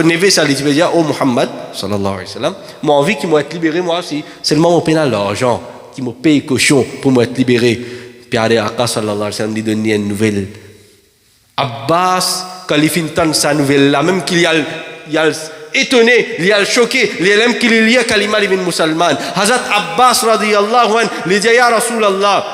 neveu, ça lui dit, oh Muhammad sallallahu alayhi wa sallam, moi envie qu'il m'ait libéré, moi aussi, seulement mon pénal l'argent, qui m'a payé cochon pour m'être libéré. Puis Aqa sallallahu alayhi wa sallam, il donne une nouvelle. Abbas, quand il finit sa nouvelle là, même qu'il y a étonné, il y a choqué, il y a même qu'il y a kalima ibn musulman. Hazrat Abbas radiyallahu anhu, il dit ya Rasulallah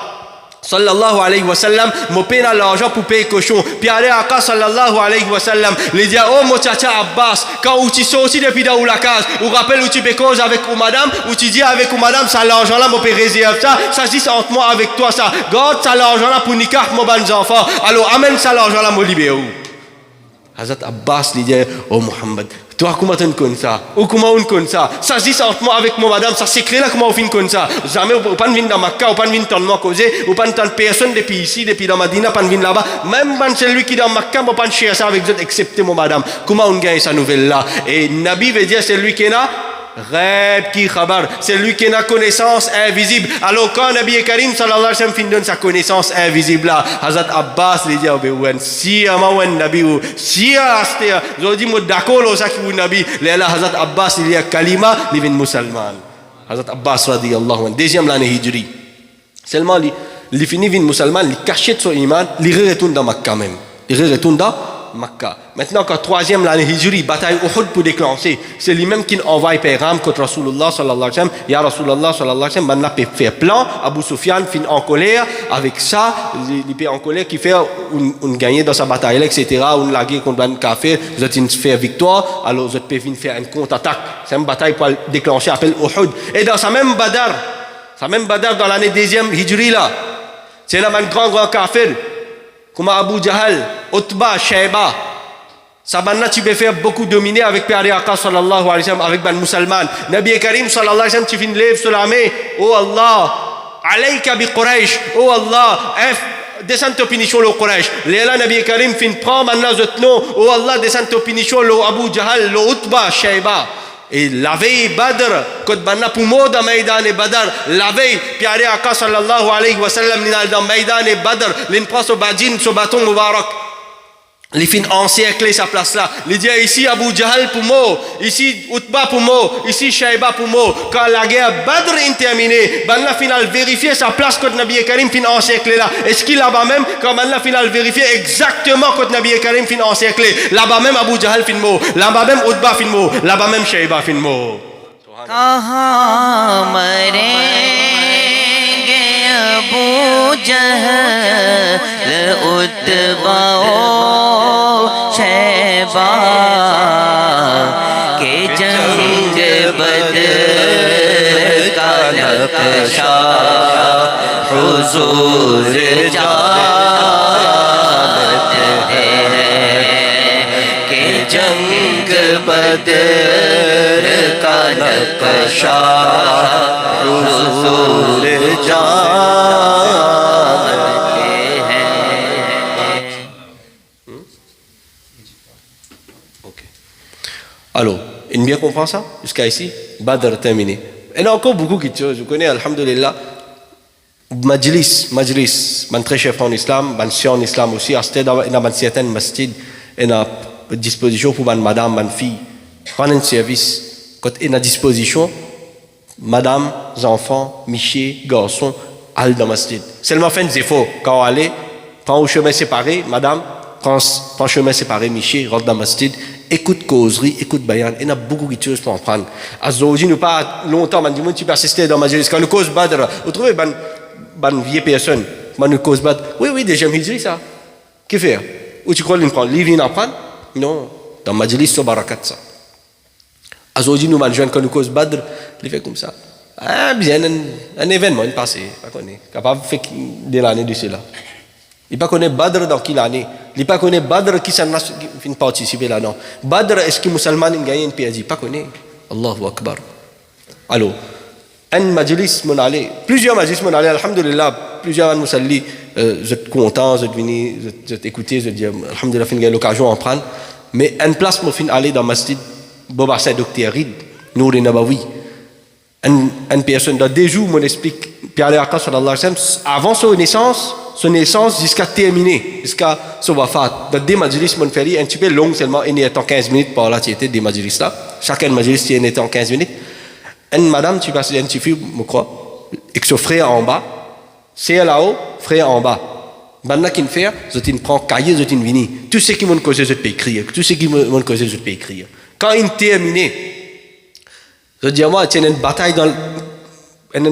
sallallahu alayhi wa sallam, mon père a l'argent pour payer cochon. Puis Aqa sallallahu alayhi wa sallam, il dit oh mon tcha Abbas, quand tu sortis depuis dans la case, ou rappelle où tu peux cause avec ou madame, ou tu dis avec ou madame, ça l'argent là, mon père réserve ça dit entre moi avec toi ça. God, ça l'argent là pour nikah mon bon enfant. Alors amène ça l'argent là, mon libéré. Hazrat Abbas lui dit oh Muhammad, toi comment tu connais ça? Ou comment on connaît ça? Ça se dit entre moi avec mon madame, ça secret là comment on finit comme ça? Jamais on pas venir dans Makkah, on pas venir dans moi causer, on pas tant personne depuis ici, depuis dans Madina, pas venir là-bas. Même quand celui qui est dans Makkah, on pas chercher ça avec vous excepté mon madame. Comment on gagne sa nouvelle là? Et Nabi veut dire c'est lui qui est là. Rêve qui khabar, c'est lui qui a connaissance invisible. Alors quand Nabi Karim sallallahu alayhi wa sallam finit donne sa connaissance invisible là, Hazrat Abbas lui dit si amawen Nabi ou si astea, je dis moi d'accord ça qui vous Nabi, là Hazrat Abbas il y a kalima il vient musulman. Hazrat Abbas radiyallahu anhu deuxième l'année hijri. Seulement il finit vient musulman, il cache son iman, il retourne dans Makkah même. Il retourne dans Makkah. Maintenant, quand troisième l'année hijri, bataille Uhud pour déclencher, c'est lui-même qui envoie Péram contre Rasulullah sallallahu alayhi wa sallam. Ya Rasulullah sallallahu alayhi wa sallam, maintenant peut faire plan. Abu Sufyan finit en colère. Avec ça, il est en colère qui fait une gagner dans sa bataille, etc. Une laguer contre un kafir, vous êtes une faire victoire, alors vous pouvez venir faire une contre-attaque. C'est une bataille pour déclencher, appelle Uhud. Et dans sa même Badar dans l'année deuxième hijri là, c'est là un grand kafir. Comme Abu Jahal, Utba, Shayba. Ça maintenant tu peux faire beaucoup dominer avec Pyare Aqa sallallahu alayhi wa sallam, avec ban musulman. Nabi Karim sallallahu alayhi wa sallam, tu finis lève sur l'armée. Oh Allah, alayka bi Quraysh. Oh Allah, descends ta punition le Quraysh. Là Nabi Karim fin prend maintenant ce nom. Oh Allah, descends ta punition le Abu Jahal, le Utba, Shayba. Et la veille Badr, quand banna pour mot dans Maïdan et Badr, la veille, Pyare Aqa sallallahu alayhi wa sallam, dans Maïdan et Badr, l'in prend ce badjin, ce bâton mubarak. Les fins encercler sa place là. Les dire ici Abu Jahl pour moi, ici Utba pour moi, ici Shaiba pour moi. Quand la guerre Badr est terminée, ben la finale vérifier sa place quand Nabi Karim fin encercler là. Est-ce qu'il là-bas même quand ben la finale vérifier exactement quand Nabi Karim fin encercler. Là-bas même Abu Jahl fin mot, là-bas même Utba fin mot, là-bas même Shaiba fin mot. कहाँ मरेंगे अबू जहल उतबा शैबा के जंग बदर का नक्शा हुजूर जानते हैं के जंग बदर का नक्शा हुजूर जानते हैं. Alors, une bien comprend ça jusqu'à ici? Badr terminé. Il y a encore beaucoup de choses. Je connais, alhamdulillah, Majlis, man très chef en islam, man si en islam aussi, à ce stade, il y a un certain masjid, il y a disposition pour man madame, man fille, prendre un service. Quand il y a disposition, madame, enfants, michés, garçons, allent dans le masjid. Seulement fait des efforts. Quand on allait, prend au chemin séparé, madame, prend chemin séparé, miché, rentre dans le masjid, écoute causerie, écoute bayan, il y a beaucoup de choses pour en prendre. À Zoji, nous pas longtemps, man dit, moi, tu peux assister dans le masjid. Quand nous cause Badr, vous trouvez, ban vieille personne, man nous cause Badr. Oui, déjà, hijri, ça. Qu'est-ce faire? Où tu crois qu'il prend? Livre, il en prend? Non. Dans le majlis, c'est barakat, ça. À Zoji, nous, man, jeune, quand nous cause Badr, il fait comme ça. Ah, bien, un événement, il passe, pas connaît. Capable de faire de l'année de cela. Il ne pas connaît Badr dans quelle année. Il ne pas connaît Badr qui s'en a participé là, non. Badr, est-ce que les musulmans ont gagné une PAJ? Pas connaît. Allahu Akbar. Alors, un majlis, mon allé, plusieurs majlis, mon allé, alhamdulillah, plusieurs musulmans, vous êtes contents, vous êtes venus, vous êtes écoutés, vous êtes dit, alhamdulillah, vous avez l'occasion d'en prendre. Mais une place, moi, fin aller dans le masjid, Boba Saïd Dr. Rid, Nour et Nabawi. Une personne, dans des jours, on explique, Pierre Aqas, sallallahu alayhi wa sallam, avant son naissance jusqu'à terminer, jusqu'à son wafat. Dans des majlis, mon frère, un petit peu long seulement, il y a 15 minutes par là, tu étais des majlis là. Chacun majlis, il y a 15 minutes. Une madame, tu passes un petit peu, je crois, avec son frère en bas, c'est là-haut, frère en bas. Maintenant qu'il fait, je prends cahier, je vini. Tout ce qui m'ont causé, je peux écrire. Tout ce qui m'ont causé, je peux écrire. Quand il terminé, je dis à moi, il y a une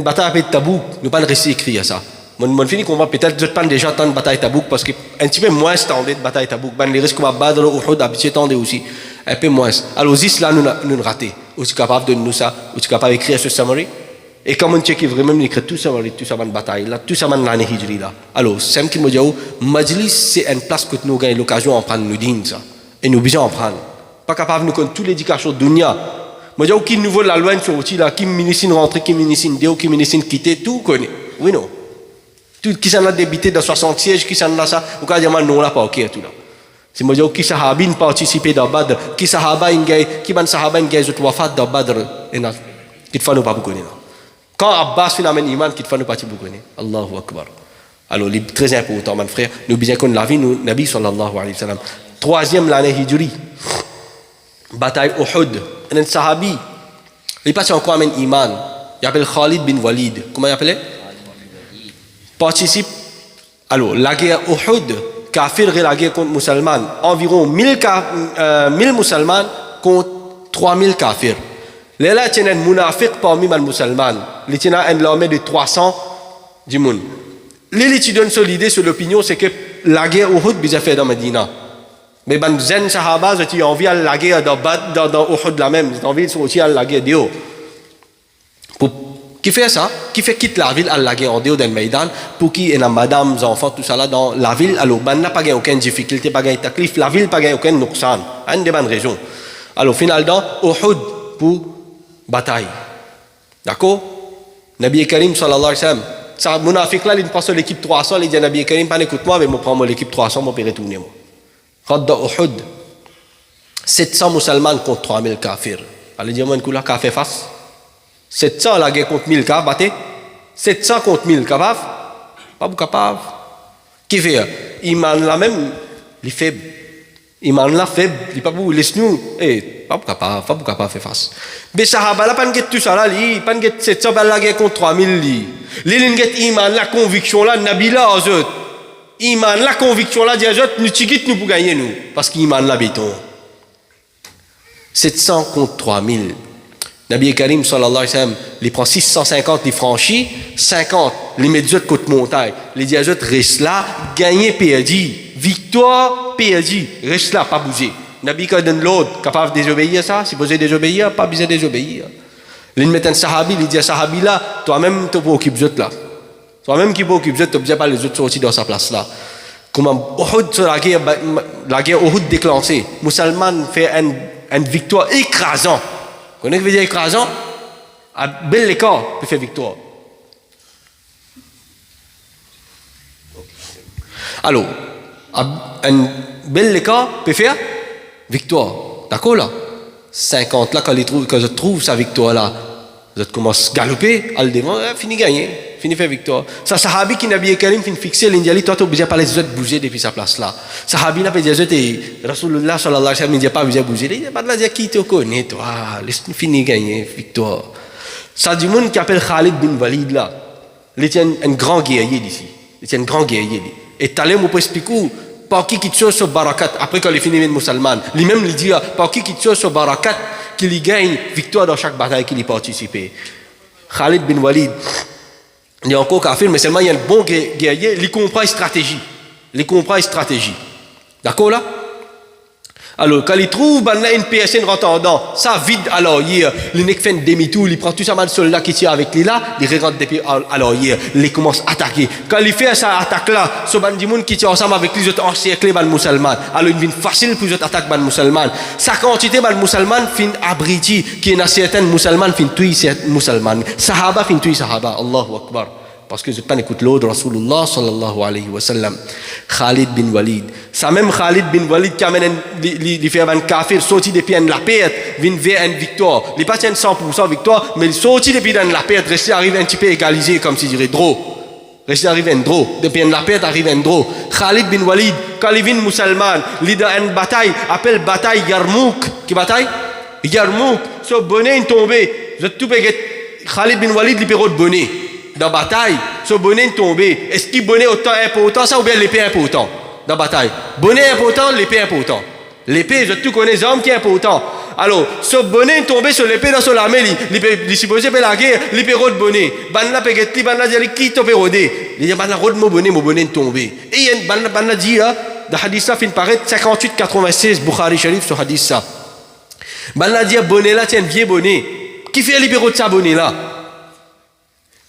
bataille avec Tabouk, nous ne pas réussir à écrire ça. Mon fini qu'on va peut-être je pas déjà tant de bataille Tabouk parce que un petit peu moins standard de bataille Tabouk. Ben les risques comme Badr ou Uhud habitué tendez aussi un peu moins. Alors ici là nous raté. Ou tu capable de nous ça, ou tu capable d'écrire ce summary. Et comme on check vraiment écrire tout ça tout ça dans bataille là, tout ça dans l'année hijri là. Alors c'est qui me dit majlis c'est une place que nous gagnons l'occasion en prendre nous digne ça. Et nous besoin en prendre. Pas capable nous connaître toute l'éducation dunya. Moi dis qui nouveau la loi sur outil là qui ministre rentrer qui ministre déo qui ministre quitter tout connaît. Oui non. Tout qui s'en a débité dans 60 sièges qui s'en a ça ou quand dire non là pas OK tout là. C'est moi dis qui sahabin participer dans Badr, qui sahaba ingay, qui ban sahaba ingay zut wafat dans Badr et na qui te nous pas beaucoup connaître. Quand Abbas finalement iman qui te nous pas beaucoup connaître. Allahu Akbar. Alors il est très important mon frère, nous besoin qu'on la vie nous Nabi sallallahu alayhi wa sallam. Troisième l'année hijri. Bataille Uhud. Un sahabi, il passe encore un iman. Il s'appelle Khalid bin Walid. Comment il appelait? Participe. Alors, la guerre Uhud, kafir et la guerre contre musulmans. Environ 1000 musulmans contre 3000 kafirs. Là, il y a un munafiq parmi les musulmans. Il y a une armée de 300 du monde. L'élite donne l'idée sur l'opinion, c'est que la guerre Uhud bisa fait dans Medina. Mais ben zen sahaba ont envie à la guerre dans Uhud la même, ils ont envie aussi à la guerre d'eux. Qui fait ça? Qui fait quitte la ville à la guerre en dehors d'un Maïdan pour qui et la madame, les enfants, tout ça là dans la ville. Alors ben n'a pas aucune difficulté, pas gagné taklif, la ville pas gagné aucun nuqsan. Une des bonnes raisons. Alors finalement Uhud pour bataille. D'accord? Nabi Karim sallallahu alayhi wa sallam. Ça munafiq là il passe l'équipe 300, il dit Nabi Karim pas écoute-moi mais moi prends l'équipe 300, moi peux retourner moi. Radda Uhud, 700 musulmans contre 3000 kafirs. Allez dire moi une couleur fait face. 700 la guerre contre 1000 kafirs, battez. 700 contre 1000 capable? Pas vous capable. Qui fait? Iman la même, les faibles. Iman là faible, il pas pour laisse-nous pas capable faire face. Mais sahaba là pas get tout ça là, pas get 700 balles là contre 3000 li. Li get iman la conviction là nabi là azot. Iman la conviction là d'azot nous tigit nous pour gagner nous parce qu'iman là béton. 700 contre 3000. Nabi Karim sallallahu alayhi wa sallam, il prend 650, il franchit, 50, les met de côte montagne. Les diazot restent là, gagner perdu. Victoire, perdu. Reste là, pas bouger. Nabi quand donne l'autre, capable de désobéir ça, si vous désobéir, pas besoin de désobéir. Il met un sahabi, il dit à sahabi là, toi-même tu t'occupes de là. Toi-même qui t'occupes de tu n'as pas les autres sortis dans sa place là. Comment Uhud, la guerre Uhud déclenchée, musulman fait une victoire écrasante. Vous connaissez ce que veut dire écrasant? À bel écart, peut faire victoire. Alors, un bel écart peut faire victoire. D'accord là? 50 là, quand je trouve sa victoire là, je commence à galoper, à le devant, fini gagner, fini faire victoire. Ça, sahabi qui n'a bien Karim, fin fixé, l'indiali, toi, tu es obligé de pas les autres bouger depuis sa place là. Sahabi n'a pas dit, Rasulullah sallallahu alayhi wa sallam, il dit pas obligé de bouger. Il dit, pas de dire qui te connaît, toi, laisse-nous finir gagner, victoire. Ça, du monde qui appelle Khalid bin Walid là, il était un grand guerrier d'ici. Il était un grand guerrier. Et Talem, on peut expliquer, par qui tue sur Barakat, après quand il finit avec les musulmans, lui-même, il dit, par qui tue sur Barakat, qu'il gagne victoire dans chaque bataille qu'il y participe. Khalid bin Walid, il y a encore qu'à faire, mais seulement il y a un bon guerrier, il comprend une stratégie. D'accord là? Alors, quand il trouve une PSN rentre dedans, ça vide alors hier, il fait un demi-tour, il prend tout ça mal soldat qui tire avec lui là, il rentre depuis alors hier, il commence à attaquer. Quand il fait cette attaque là, ce bandit qui tire ensemble avec les autres encerclés les musulmans. Alors il devient facile pour les autres attaquer les musulmans. Sa quantité de musulmans fin abriti qui est certains musulmans fin tuer certains musulmans. Sahaba fin tuer sahaba. Allahu Akbar. Parce que je pas écoute l'ordre Rasulullah sallallahu alayhi wa sallam. Khalid bin Walid. Ça même Khalid bin Walid qui amène il fait un kafir sorti depuis la perte, vient vers une victoire. Il pas 100% victoire, mais il sorti depuis la perte, rester arrive un petit peu égalisé comme si dirait draw. Rester arrive un draw. Depuis la perte arrive un draw. Khalid bin Walid quand il vient musulman, il dans une bataille, appelle bataille Yarmouk. Qui bataille? Yarmouk. So bonnet est tombé. Je tout Khalid bin Walid il perd bonnet. Dans la bataille, ce bonnet est tombé. Est-ce qu'il bonnet autant important ça ou bien l'épée important? Dans la bataille. Bonnet important, l'épée important. L'épée, je tout connais, hommes qui est important. Alors, ce bonnet est tombé sur l'épée dans son armée, il supposé faire la guerre, il peut rôder bonnet. Banna pegetti, banna dit, qui te peut rôder? Il dit, banna rôde mon bonnet est tombé. Et banna dit, dans hadith ça, fin paraître 58-96, Bukhari Sharif sur hadith ça. Banna dit, bonnet là, tiens, vieux bonnet. Qui fait libérer de sa bonnet là?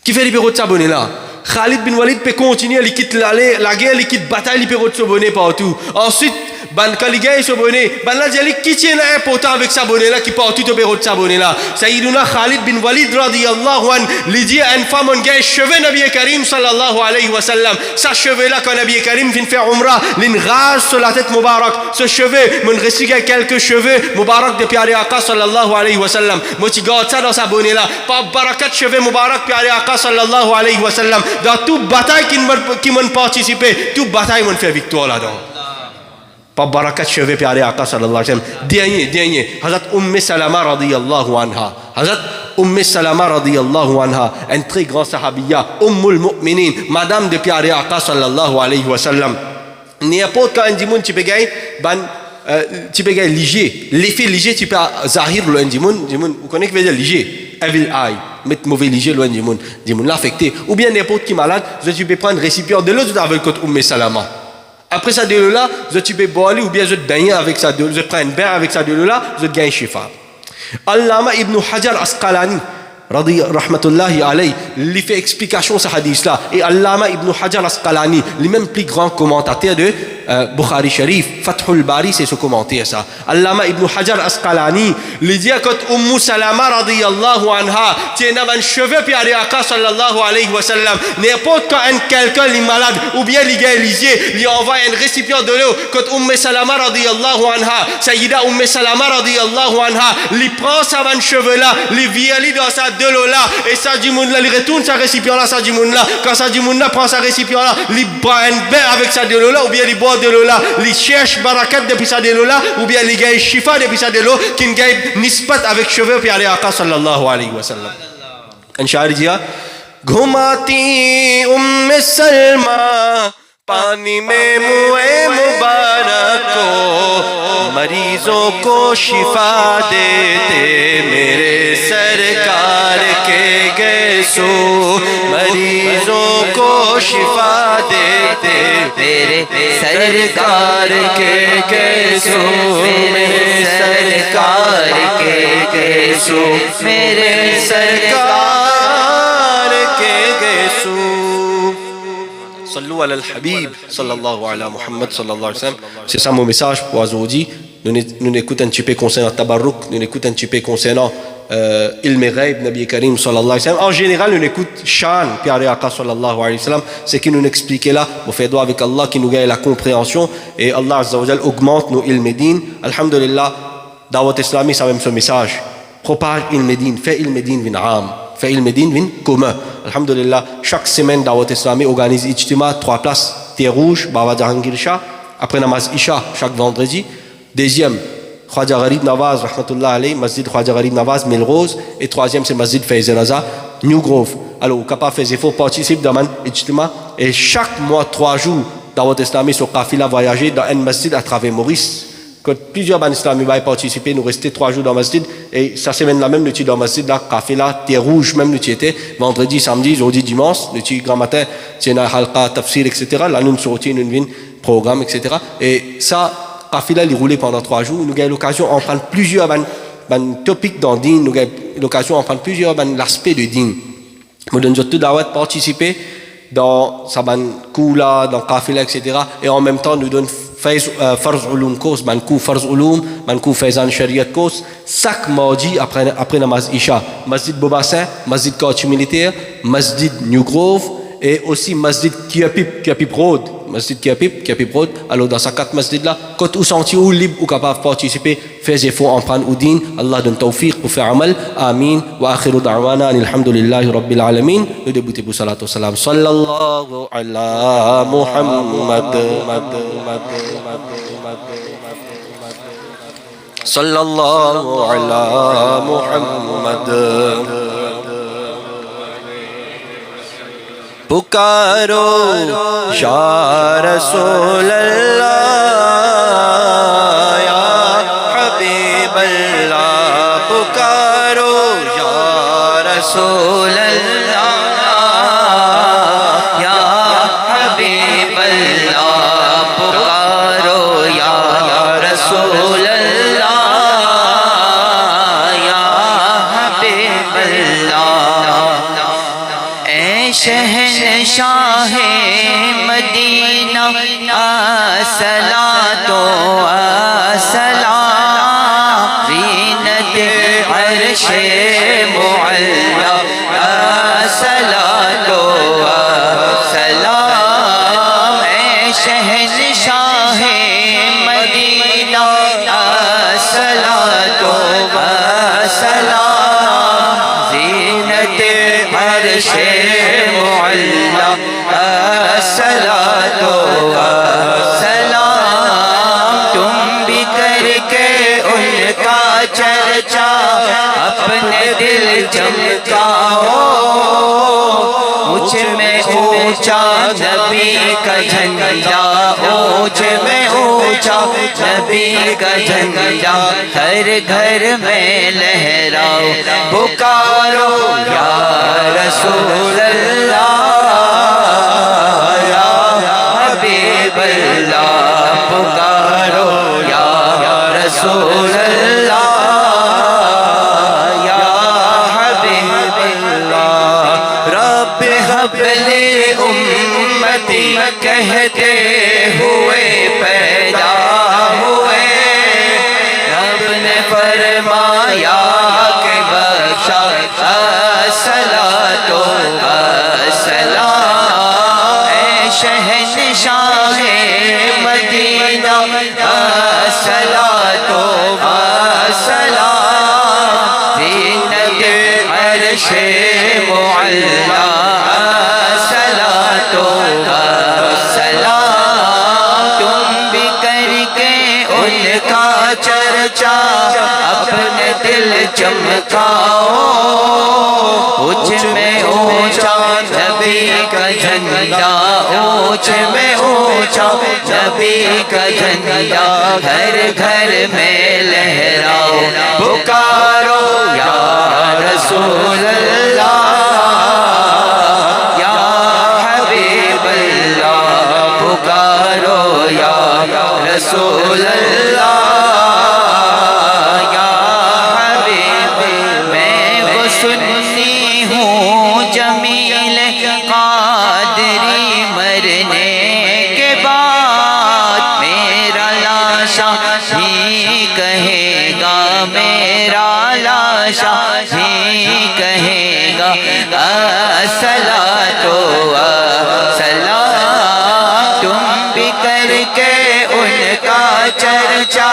Qui fait libérer de sa bonnet là? Khalid bin Walid peut continuer, il quitte la guerre, il quitte la bataille, il peut rôder son bonnet partout. Ensuite, quand il gagne son bonnet, là, qui tient important avec sa bonnet là, qui partout au bureau de sa bonnet là? Sayyiduna Khalid bin Walid radiyallahu anhu, il dit à une femme, on gagne cheveux Nabi Karim sallallahu alayhi wa sallam. Sa cheveux là, quand Nabi Karim vient faire Umrah, il rase sur la tête Mubarak. Ce cheveu, mon recycle quelques cheveux, Mubarak de Pyari Aqa sallallahu alayhi wa sallam. Moi, tu gardes ça dans sa bonnet là. Par barakat cheveux Mubarak Pyari Aqa sallallahu alayhi wa sallam. Dans toute bataille qui m'ont participé, toute bataille m'ont fait victoire là-dedans. Par barakat cheveux Pyari Aqa sallallahu alayhi wa sallam. Dernier. Hazrat Salama radiyallahu anha. Hazrat Salama radiyallahu anha. Un très grand sahabiya. Ummul mu'minin. Madame de Pyari Aqa sallallahu alayhi wa sallam. N'importe quand un dimoun tu peux gagner, tu peux gagner léger. L'effet léger, tu peux zahir le dimoun. Vous connaissez ce que veut dire léger? Evil eye. Mettre mauvais léger le dimoun. Dimoun l'affecté. Ou bien n'importe qui malade, tu peux prendre récipient de l'eau avec contre Salama. Après ça de l'eau là, tu peux boire ou bien je te baigner avec ça de l'eau. Je prends un bain avec ça de l'eau là, je te gagne shifa. Allama ibn Hajar Asqalani rahmatullahi alayhi, il fait explication ce hadith là. Et Allama ibn Hajar Asqalani, le même plus grand commentateur de Bukhari Sharif, Fathul Bari, c'est ce commentaire ça. Allama ibn Hajar Asqalani, il dit que Salama radiyallahu anha, tiens un cheveu puis Aqa sallallahu alayhi wa sallam, n'importe quand quelqu'un est malade ou bien il est lisier, il envoie un récipient de l'eau, que Salama radiyallahu anha, Sayyida Salama radiyallahu anha, il prend sa cheveu là, il vient dans sa de l'eau là, et ça du monde là, il retourne sa récipient là, ça du monde là, quand ça du monde là prend sa récipient là, il boit un bain avec sa de l'eau là, ou bien il boit guérissement de l'eau là, li cherche barakat depuis ça de l'eau là, ou bien li gagne shifa depuis ça de l'eau, qui gagne nisbat avec cheveux pyaré Aqa sallallahu alayhi wa sallam. انشاری جی گھماتی سلمہ پانی میں منہ مبارک کو مریضوں کو شفا دیتے میرے سرکار کے گیسو مریضوں کو شفا دیتے میرے سرکار کے گیسو میرے سرکار کے گیسو میرے سرکار صلوا على الحبيب صلى الله على Muhammad sallallahu alayhi wa sallam. C'est ça mon message pour aujourd'hui. Nous écoutons un petit peu concernant Tabarruk, nous écoutons un petit peu concernant Ilm Ghaib, Nabi Karim sallallahu alayhi wa sallam. En général, nous écoutons Shan, Piaré Aqa sallallahu alayhi wa sallam. C'est qui nous explique là, on fait doigt avec Allah qui nous gagne la compréhension et Allah azza wa jal augmente nos ilm din. Alhamdulillah, Dawat Islami, ça même ce message. Propage ilm din, fait ilm din vin am. Fait ilm din vin commun. Alhamdulillah, chaque semaine Dawat Islami organise Ijtima, 3 places, Thé Rouge, Baba Jahangir Shah, après Namaz Isha, chaque vendredi. Deuxième, Khwaja Gharib Nawaz, Rahmatullah alayhi, Masjid Khwaja Gharib Nawaz, Melrose. Et troisième, c'est Masjid Faiz Raza, New Grove. Alors, au Kappa fait effort, participe dans un Ijtima. Et chaque mois, 3 jours, Dawat Islami sur Kafila voyager dans un masjid à travers Maurice. Quand plusieurs ban islamiques vont participer, nous rester 3 jours dans le masjid. Et ça semaine-là même, nous étions dans le masjid, là, Kafila, Thé Rouge, même nous étions vendredi, samedi, jeudi, dimanche. Nous étions grand matin, nous étions halqa, tafsir, etc. Là, nous sommes sortis, nous avons programme, etc. Et ça, Kafila, il roulait pendant 3 jours. Nous avons l'occasion d'en prendre plusieurs topics dans le din. Nous avons l'occasion d'en prendre plusieurs aspects de din. Nous avons tout d'abord participé dans Saban Koula, dans Kafila, etc. Et en même temps, nous donnons Farz Ulum course, Bankou Farz Ulum, Bankou Faizan Shariat course, chaque mardi après Namaz Isha, Masjid Bobassin, Masjid Quartier Militaire, Masjid New Grove et aussi Masjid Kiapip Road, Masjid Kiapip Road. Alors dans ces 4 masjids-là, quand vous sentez ou libre ou capable de participer, faites effort en prendre au din. Allah donne tawfiq pour faire amal. Amin. Wa akhiru da'wana alhamdulillahi rabbil alamin. Nous débutons pour salat wa salam. Sallallahu ala Muhammad. Sallallahu ala Muhammad. پکارو یا رسول اللہ یا حبیب اللہ پکارو یا رسول اللہ یا حبیب اللہ پکارو یا رسول اللہ یا حبیب اللہ اے شہنشاہ مدینہ الصلاۃ والسلام زینت عرش معلی الصلاۃ والسلام اے شہنشاہ مدینہ الصلاۃ والسلام زینت عرش الصلاۃ والسلام تم بھی کر کے ان کا چرچا اپنے دل چمکاؤ مجھ میں اونچا نبی کا جھنڈا اونچ میں اونچا نبی کا جھنڈا ہر گھر میں لہراؤ پکارو یا رسول اللہ پکارو یا رسول اللہ یا حبیب اللہ رب حب لی امتی کہتے ہوئے پیدا ہوئے رب نے فرمایا کہ بخشا الصلاۃ والسلام اے شہنشاہ مدینہ الصلاۃ والسلام زینت عرش معلی الصلاۃ والسلام تم چرچا اپنے دل چمکاؤ اونچ میں اونچا نبی کا جھنڈا اونچ میں اونچا نبی کا جھنڈا ہر گھر میں لہراؤ پکارو یا رسول اللہ یا حبیب اللہ پکارو یا رسول اللہ یا حبیب میں وہ سنی ہوں جمیل قادری مرنے کے بعد میرا لاشا ہی کہے گا میرا لاشا ہی کہے گا الصلاۃ والسلام تم بھی کر کے ان کا چرچا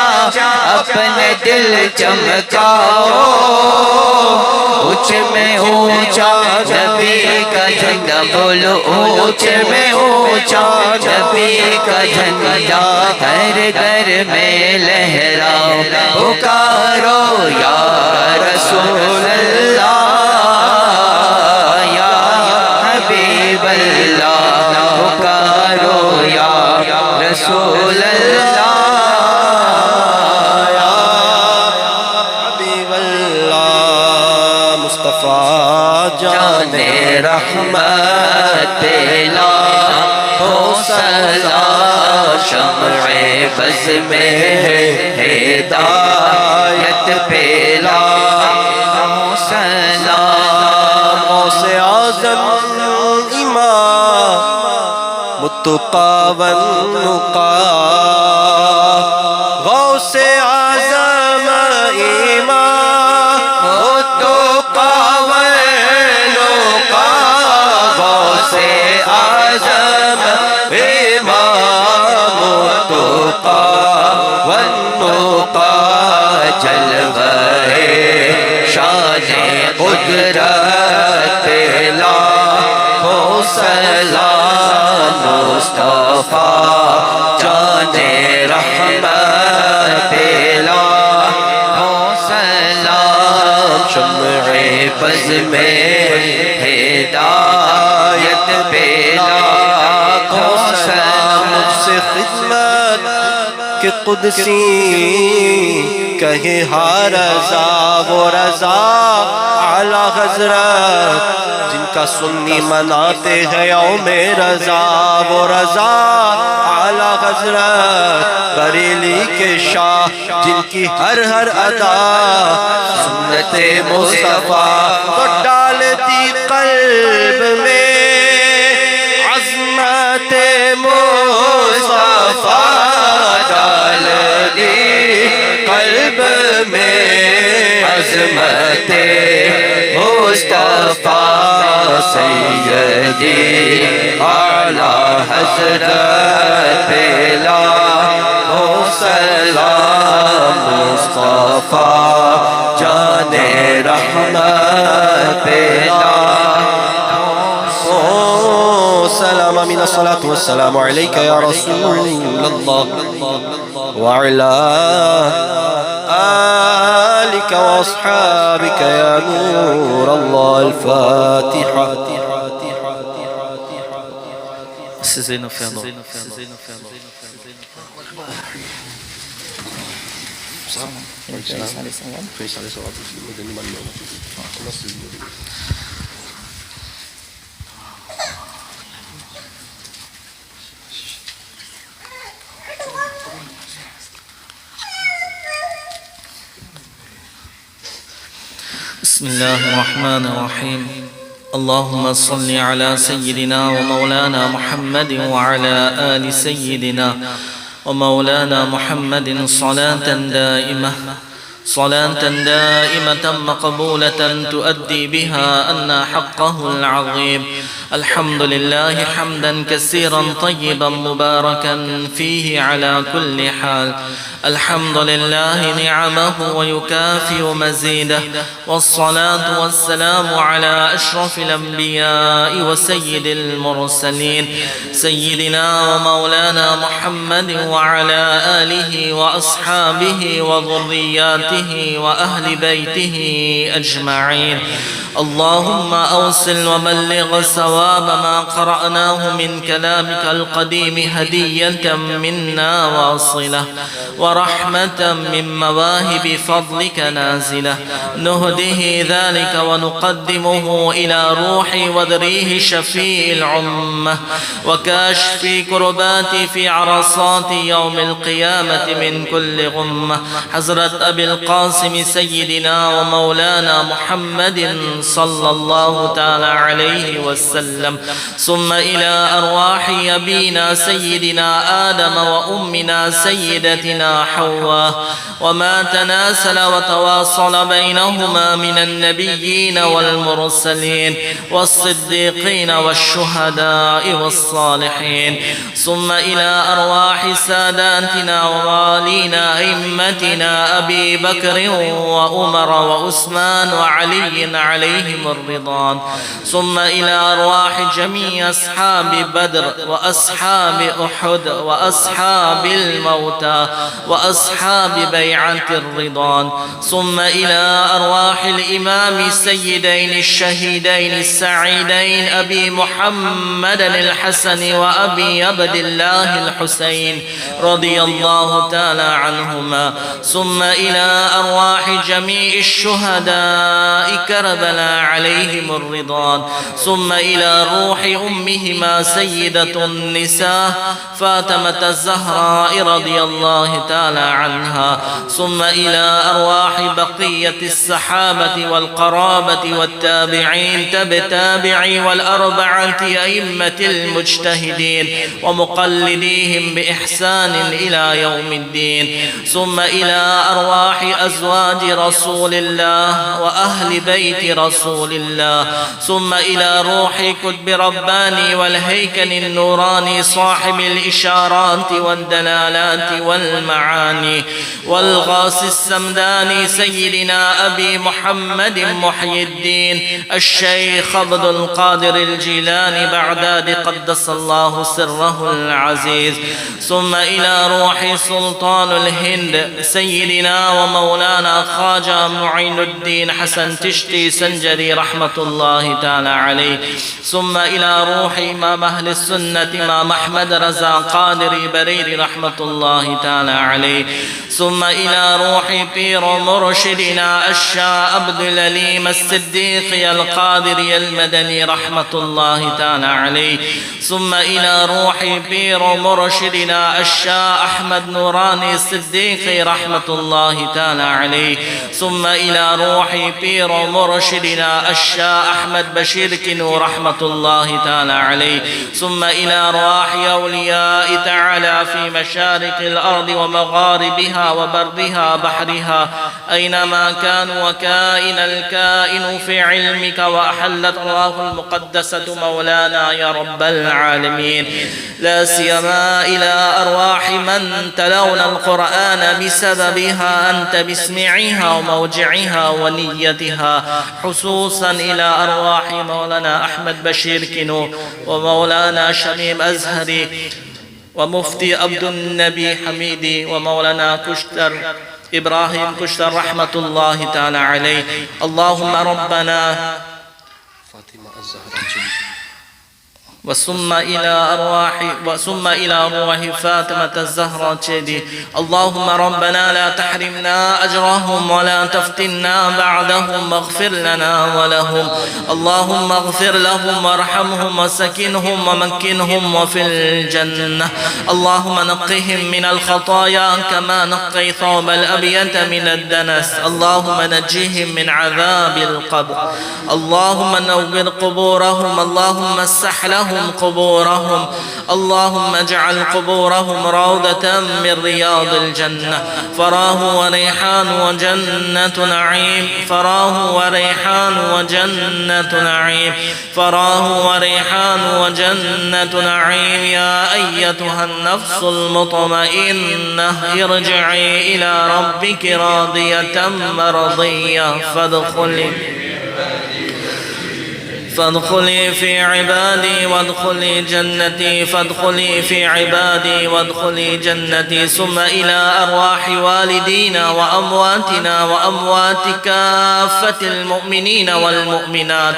اپنے دل چمکاؤ اونچ میں اونچا نبی کا جھنڈا بولو اونچ میں اونچا نبی کا جھنڈا ہر گھر میں لہراؤ پکارو یا رسول اللہ یا حبیب اللہ پکارو یا رسول اللہ یا حبیب اللہ مصطفیٰ جان رحمت پلا ہو سلا شمع بز میں ہدایت پلا ہو سلا غوث اعظم امام متقا والنقا غوث اعظم امام متقا والنقا غوث اعظم امام متقا والنقا جلوہ شان قدرت لا ہو سلام مصطفیٰ جان رحمت لا ہو سلام شمع بز میں ہدایت بلا ہو سلام مجھ سے خدمت کہ قدسی کہے ہاں رضا وہ رضا اعلیٰ حضرت جن کا سنی مناتے ہیں یوم رضا وہ رضا اعلیٰ حضرت بریلی کے شاہ جن کی ہر ہر ادا سنت مصطفیٰ تو ڈالتی قلب میں عظمت مصطفیٰ ڈال دی قلب میں عظمت مصطفیٰ سیدی اعلیٰ حضرت پلا ہو سلام مصطفیٰ جان رحمت پلا سلام من الصلاة والسلام عليك يا رسول الله وعلى آلك وأصحابك يا نور الله الفاتحة بسم الله الرحمن الرحيم اللهم صل على سيدنا ومولانا محمد وعلى آل سيدنا ومولانا محمد صلاة دائمة صلاة دائمة مقبولة تؤدي بها أن حقه العظيم. الحمد لله حمدا كثيرا طيبا مباركا فيه على كل حال. الحمد لله نعمه ويكافئ مزيده، والصلاة والسلام على أشرف الأنبياء وسيد المرسلين سيدنا ومولانا محمد وعلى آله وأصحابه وذرياته وأهل بيته أجمعين. اللهم أوصل وبلغ ثواب ما قرأناه من كلامك القديم هدية منا واصلة، ورحمة من مواهب فضلك نازلة، نهديه ذلك ونقدمه إلى روح وذريه شفيع العمة وكاشف كربات في عرصات يوم القيامة من كل غمة، حضرة أبي القاسم سيدنا ومولانا محمد صلى الله تعالى عليه وسلم، ثم إلى أرواح أبينا سيدنا آدم وأمنا سيدتنا حواء، وما تناسل وتواصل بينهما من النبيين والمرسلين والصديقين والشهداء والصالحين، ثم إلى أرواح ساداتنا ووالينا أئمتنا أبي بكر وعمر وعثمان وعلي عليهم الرضوان، ثم إلى أرواح جميع أصحاب بدر وأصحاب أحد وأصحاب الموتى وأصحاب بيعة الرضوان، ثم إلى أرواح الإمام السيدين الشهيدين السعيدين أبي محمد الحسن وأبي عبد الله الحسين رضي الله تعالى عنهما، ثم إلى أرواح جميع الشهداء كربلاء عليهم الرضوان، ثم إلى روح أمهما سيدة النساء فاطمة الزهراء رضي الله تعالى عنها، ثم إلى أرواح بقية الصحابة والقرابة والتابعين تابعي والأربعة أئمة المجتهدين ومقلديهم بإحسان إلى يوم الدين، ثم إلى أرواح أزواج رسول الله وأهل بيت رسول الله، ثم إلى روح كتب رباني والهيكل النوراني صاحب الإشارات والدلالات والمعاني والغاص السمداني سيدنا أبي محمد محي الدين الشيخ عبد القادر الجيلاني بغداد قدس الله سره العزيز، ثم إلى روح سلطان الهند سيدنا ومولانا خواجة معين الدين حسن تشتي سنجري رحمة الله تعالى عليه، ثم إلى روح إمام أهل السنة إمام أحمد رضا قادري بريري رحمة الله تعالى عليه، ثم إلى روح بير مرشدنا الشاه عبد العليم الصديقي القادري المدني رحمة الله تعالى عليه، ثم إلى روح بير مرشدنا الشاه أحمد نوراني الصديقي رحمة الله تعالى عليه، ثم إلى روح بير مرشدنا الشاه أحمد بشير كنو رحمة الله تعالى عليه، ثم إلى أرواح أولياء تعالى في مشارق الأرض ومغاربها وبرها بحرها أينما كانوا وكائن الكائن في علمك، وأحلت الله المقدسة مولانا يا رب العالمين، لا سيما إلى أرواح من تلون القرآن بسببها أنت باسمعها وموجعها ونيتها، خصوصا إلى أرواح مولانا أحمد بشير كنو ومولانا شميم أزهري ومفتي عبد النبي حميدي ومولانا كشتر إبراهيم كشتر رحمة الله تعالى عليه. اللهم ربنا وثم إلى روح فاطمة الزهراء تشدي. اللهم ربنا لا تحرمنا أجرهم ولا تفتنا بعدهم، واغفر لنا ولهم. اللهم اغفر لهم وارحمهم وسكنهم ومكنهم وفي الجنة. اللهم نقهم من الخطايا كما نقي ثوب الأبيض من الدنس. اللهم نجيهم من عذاب القبر. اللهم نور قبورهم. اللهم اسح لهم لهم قبورهم اللهم اجعل قبورهم روضة من رياض الجنة فراه وريحان وجنة نعيم فراه وريحان وجنة نعيم فراه وريحان وجنة نعيم يا أيتها النفس المطمئنة ارجعي إلى ربك راضية مرضية فادخلي في عبادي وادخلي جنتي فادخلي في عبادي وادخلي جنتي ثم إلى أرواح والدينا وأمواتنا وأموات كافة المؤمنين والمؤمنات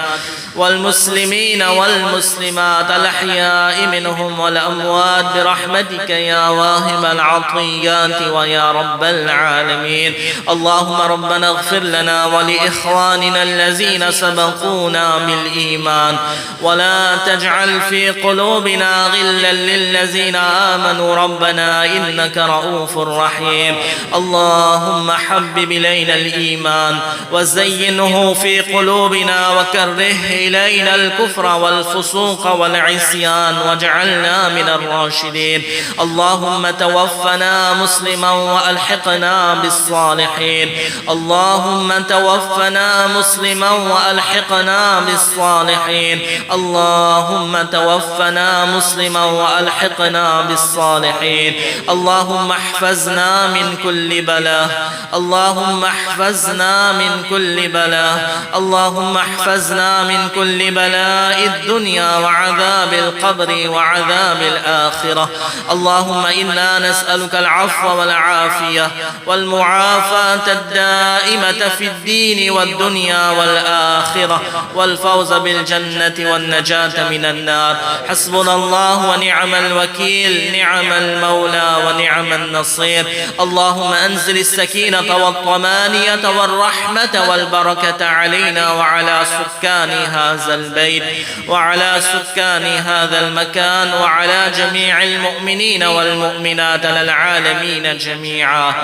والمسلمين والمسلمات الأحياء منهم والأموات برحمتك يا واهب العطيات ويا رب العالمين اللهم ربنا اغفر لنا ولإخواننا الذين سبقونا بالإيمان ولا تجعل في قلوبنا غلا للذين آمنوا ربنا إنك رؤوف رحيم اللهم حبب إلينا الإيمان وزينه في قلوبنا وكره إلينا الكفر والفسوق والعصيان واجعلنا من الراشدين اللهم توفنا مسلما وألحقنا بالصالحين اللهم توفنا مسلما وألحقنا بالصالحين اللهم توفنا مسلما وألحقنا بالصالحين اللهم احفظنا من كل بلاء اللهم احفظنا من كل بلاء اللهم احفظنا من كل بلاء الدنيا وعذاب القبر وعذاب الآخرة اللهم إنا نسألك العفو والعافية والمعافاة الدائمة في الدين والدنيا والآخرة والفوز بالجنة والنجاة من النار حسبنا الله ونعم الوكيل نعم المولى ونعم النصير اللهم أنزل السكينة والطمانينة والرحمة والبركة علينا وعلى سكان هذا البيت وعلى سكان هذا المكان وعلى جميع المؤمنين والمؤمنات للعالمين جميعا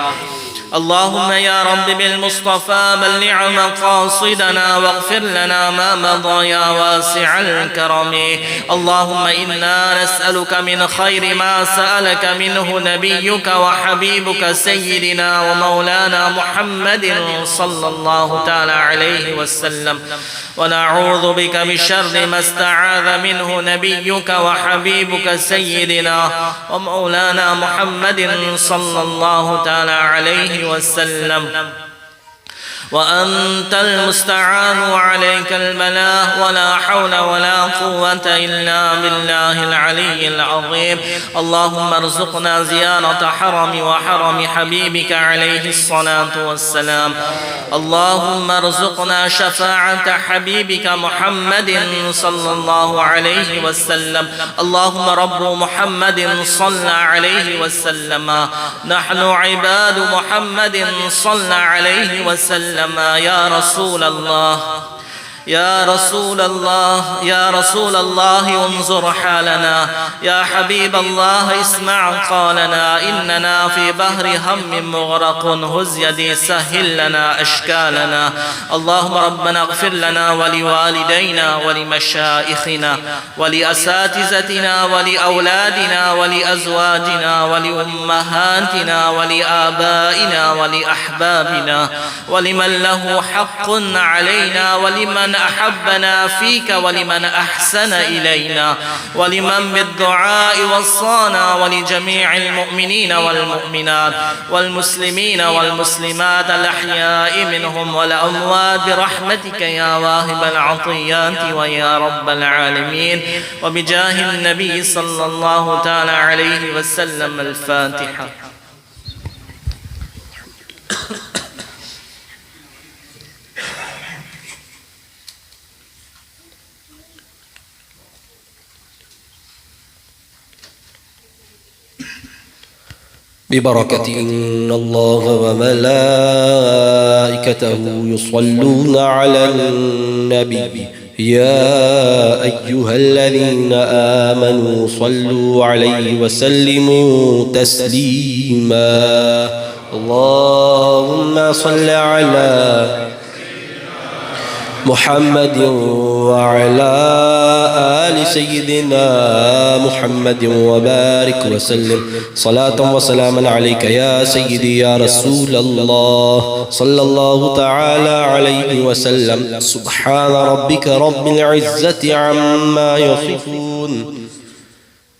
اللهم يا رب بالمصطفى بلغ مقاصدنا واغفر لنا ما مضى يا واسع الكرم اللهم إنا نسألك من خير ما سألك منه نبيك وحبيبك سيدنا ومولانا محمد صلى الله تعالى عليه وسلم ونعوذ بك من شر ما استعاذ منه نبيك وحبيبك سيدنا ومولانا محمد صلى الله تعالى عليه وسلم وأنت المستعان وعليك البلاء ولا حول ولا قوة إلا بالله العلي العظيم اللهم ارزقنا زيارة حرم وحرم حبيبك عليه الصلاة والسلام اللهم ارزقنا شفاعة حبيبك محمد صلى الله عليه وسلم اللهم رب محمد صلى عليه وسلم نحن عباد محمد صلى عليه وسلم يا رسول الله يا رسول الله يا رسول الله انظر حالنا يا حبيب الله اسمع قالنا إننا في بحر هم مغرق هز يدي سهل لنا أشكالنا اللهم ربنا اغفر لنا ولوالدينا ولمشائخنا ولأساتذتنا ولأولادنا ولأزواجنا ولأمهاتنا ولآبائنا ولأحبابنا ولمن له حق علينا ولمن أحبنا فيك ولمن أحسن إلينا ولمن بالدعاء وصانا ولجميع المؤمنين والمؤمنات والمسلمين والمسلمات الأحياء منهم والأموات برحمتك يا واهب العطيات ويا رب العالمين وبجاه النبي صلى الله تعالى عليه وسلم الفاتحة ببركة إن الله وملائكته يصلون على النبي يا أيها الذين آمنوا صلوا عليه وسلموا تسليما اللهم صل على محمد وعلى آل سيدنا محمد وبارك وسلم صلاة وسلاما عليك يا سيدي يا رسول الله صلى الله تعالى عليه وسلم. سبحان ربك رب العزة عما يصفون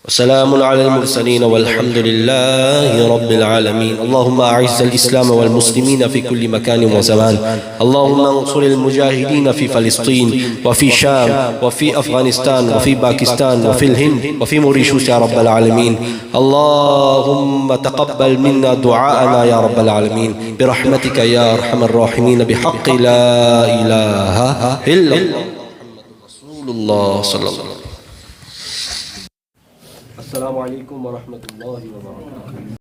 وسلام على المرسلين والحمد لله رب العالمين. اللهم أعز الإسلام والمسلمين في كل مكان وزمان. اللهم انصر المجاهدين في فلسطين وفي شام وفي أفغانستان وفي باكستان وفي الهند وفي موريشيوس يا رب العالمين. اللهم تقبل منا دعاءنا يا رب العالمين برحمتك يا أرحم الراحمين بحق لا إله إلا الله محمد رسول الله صلى الله عليه وسلم. السلام عليكم ورحمة الله وبركاته.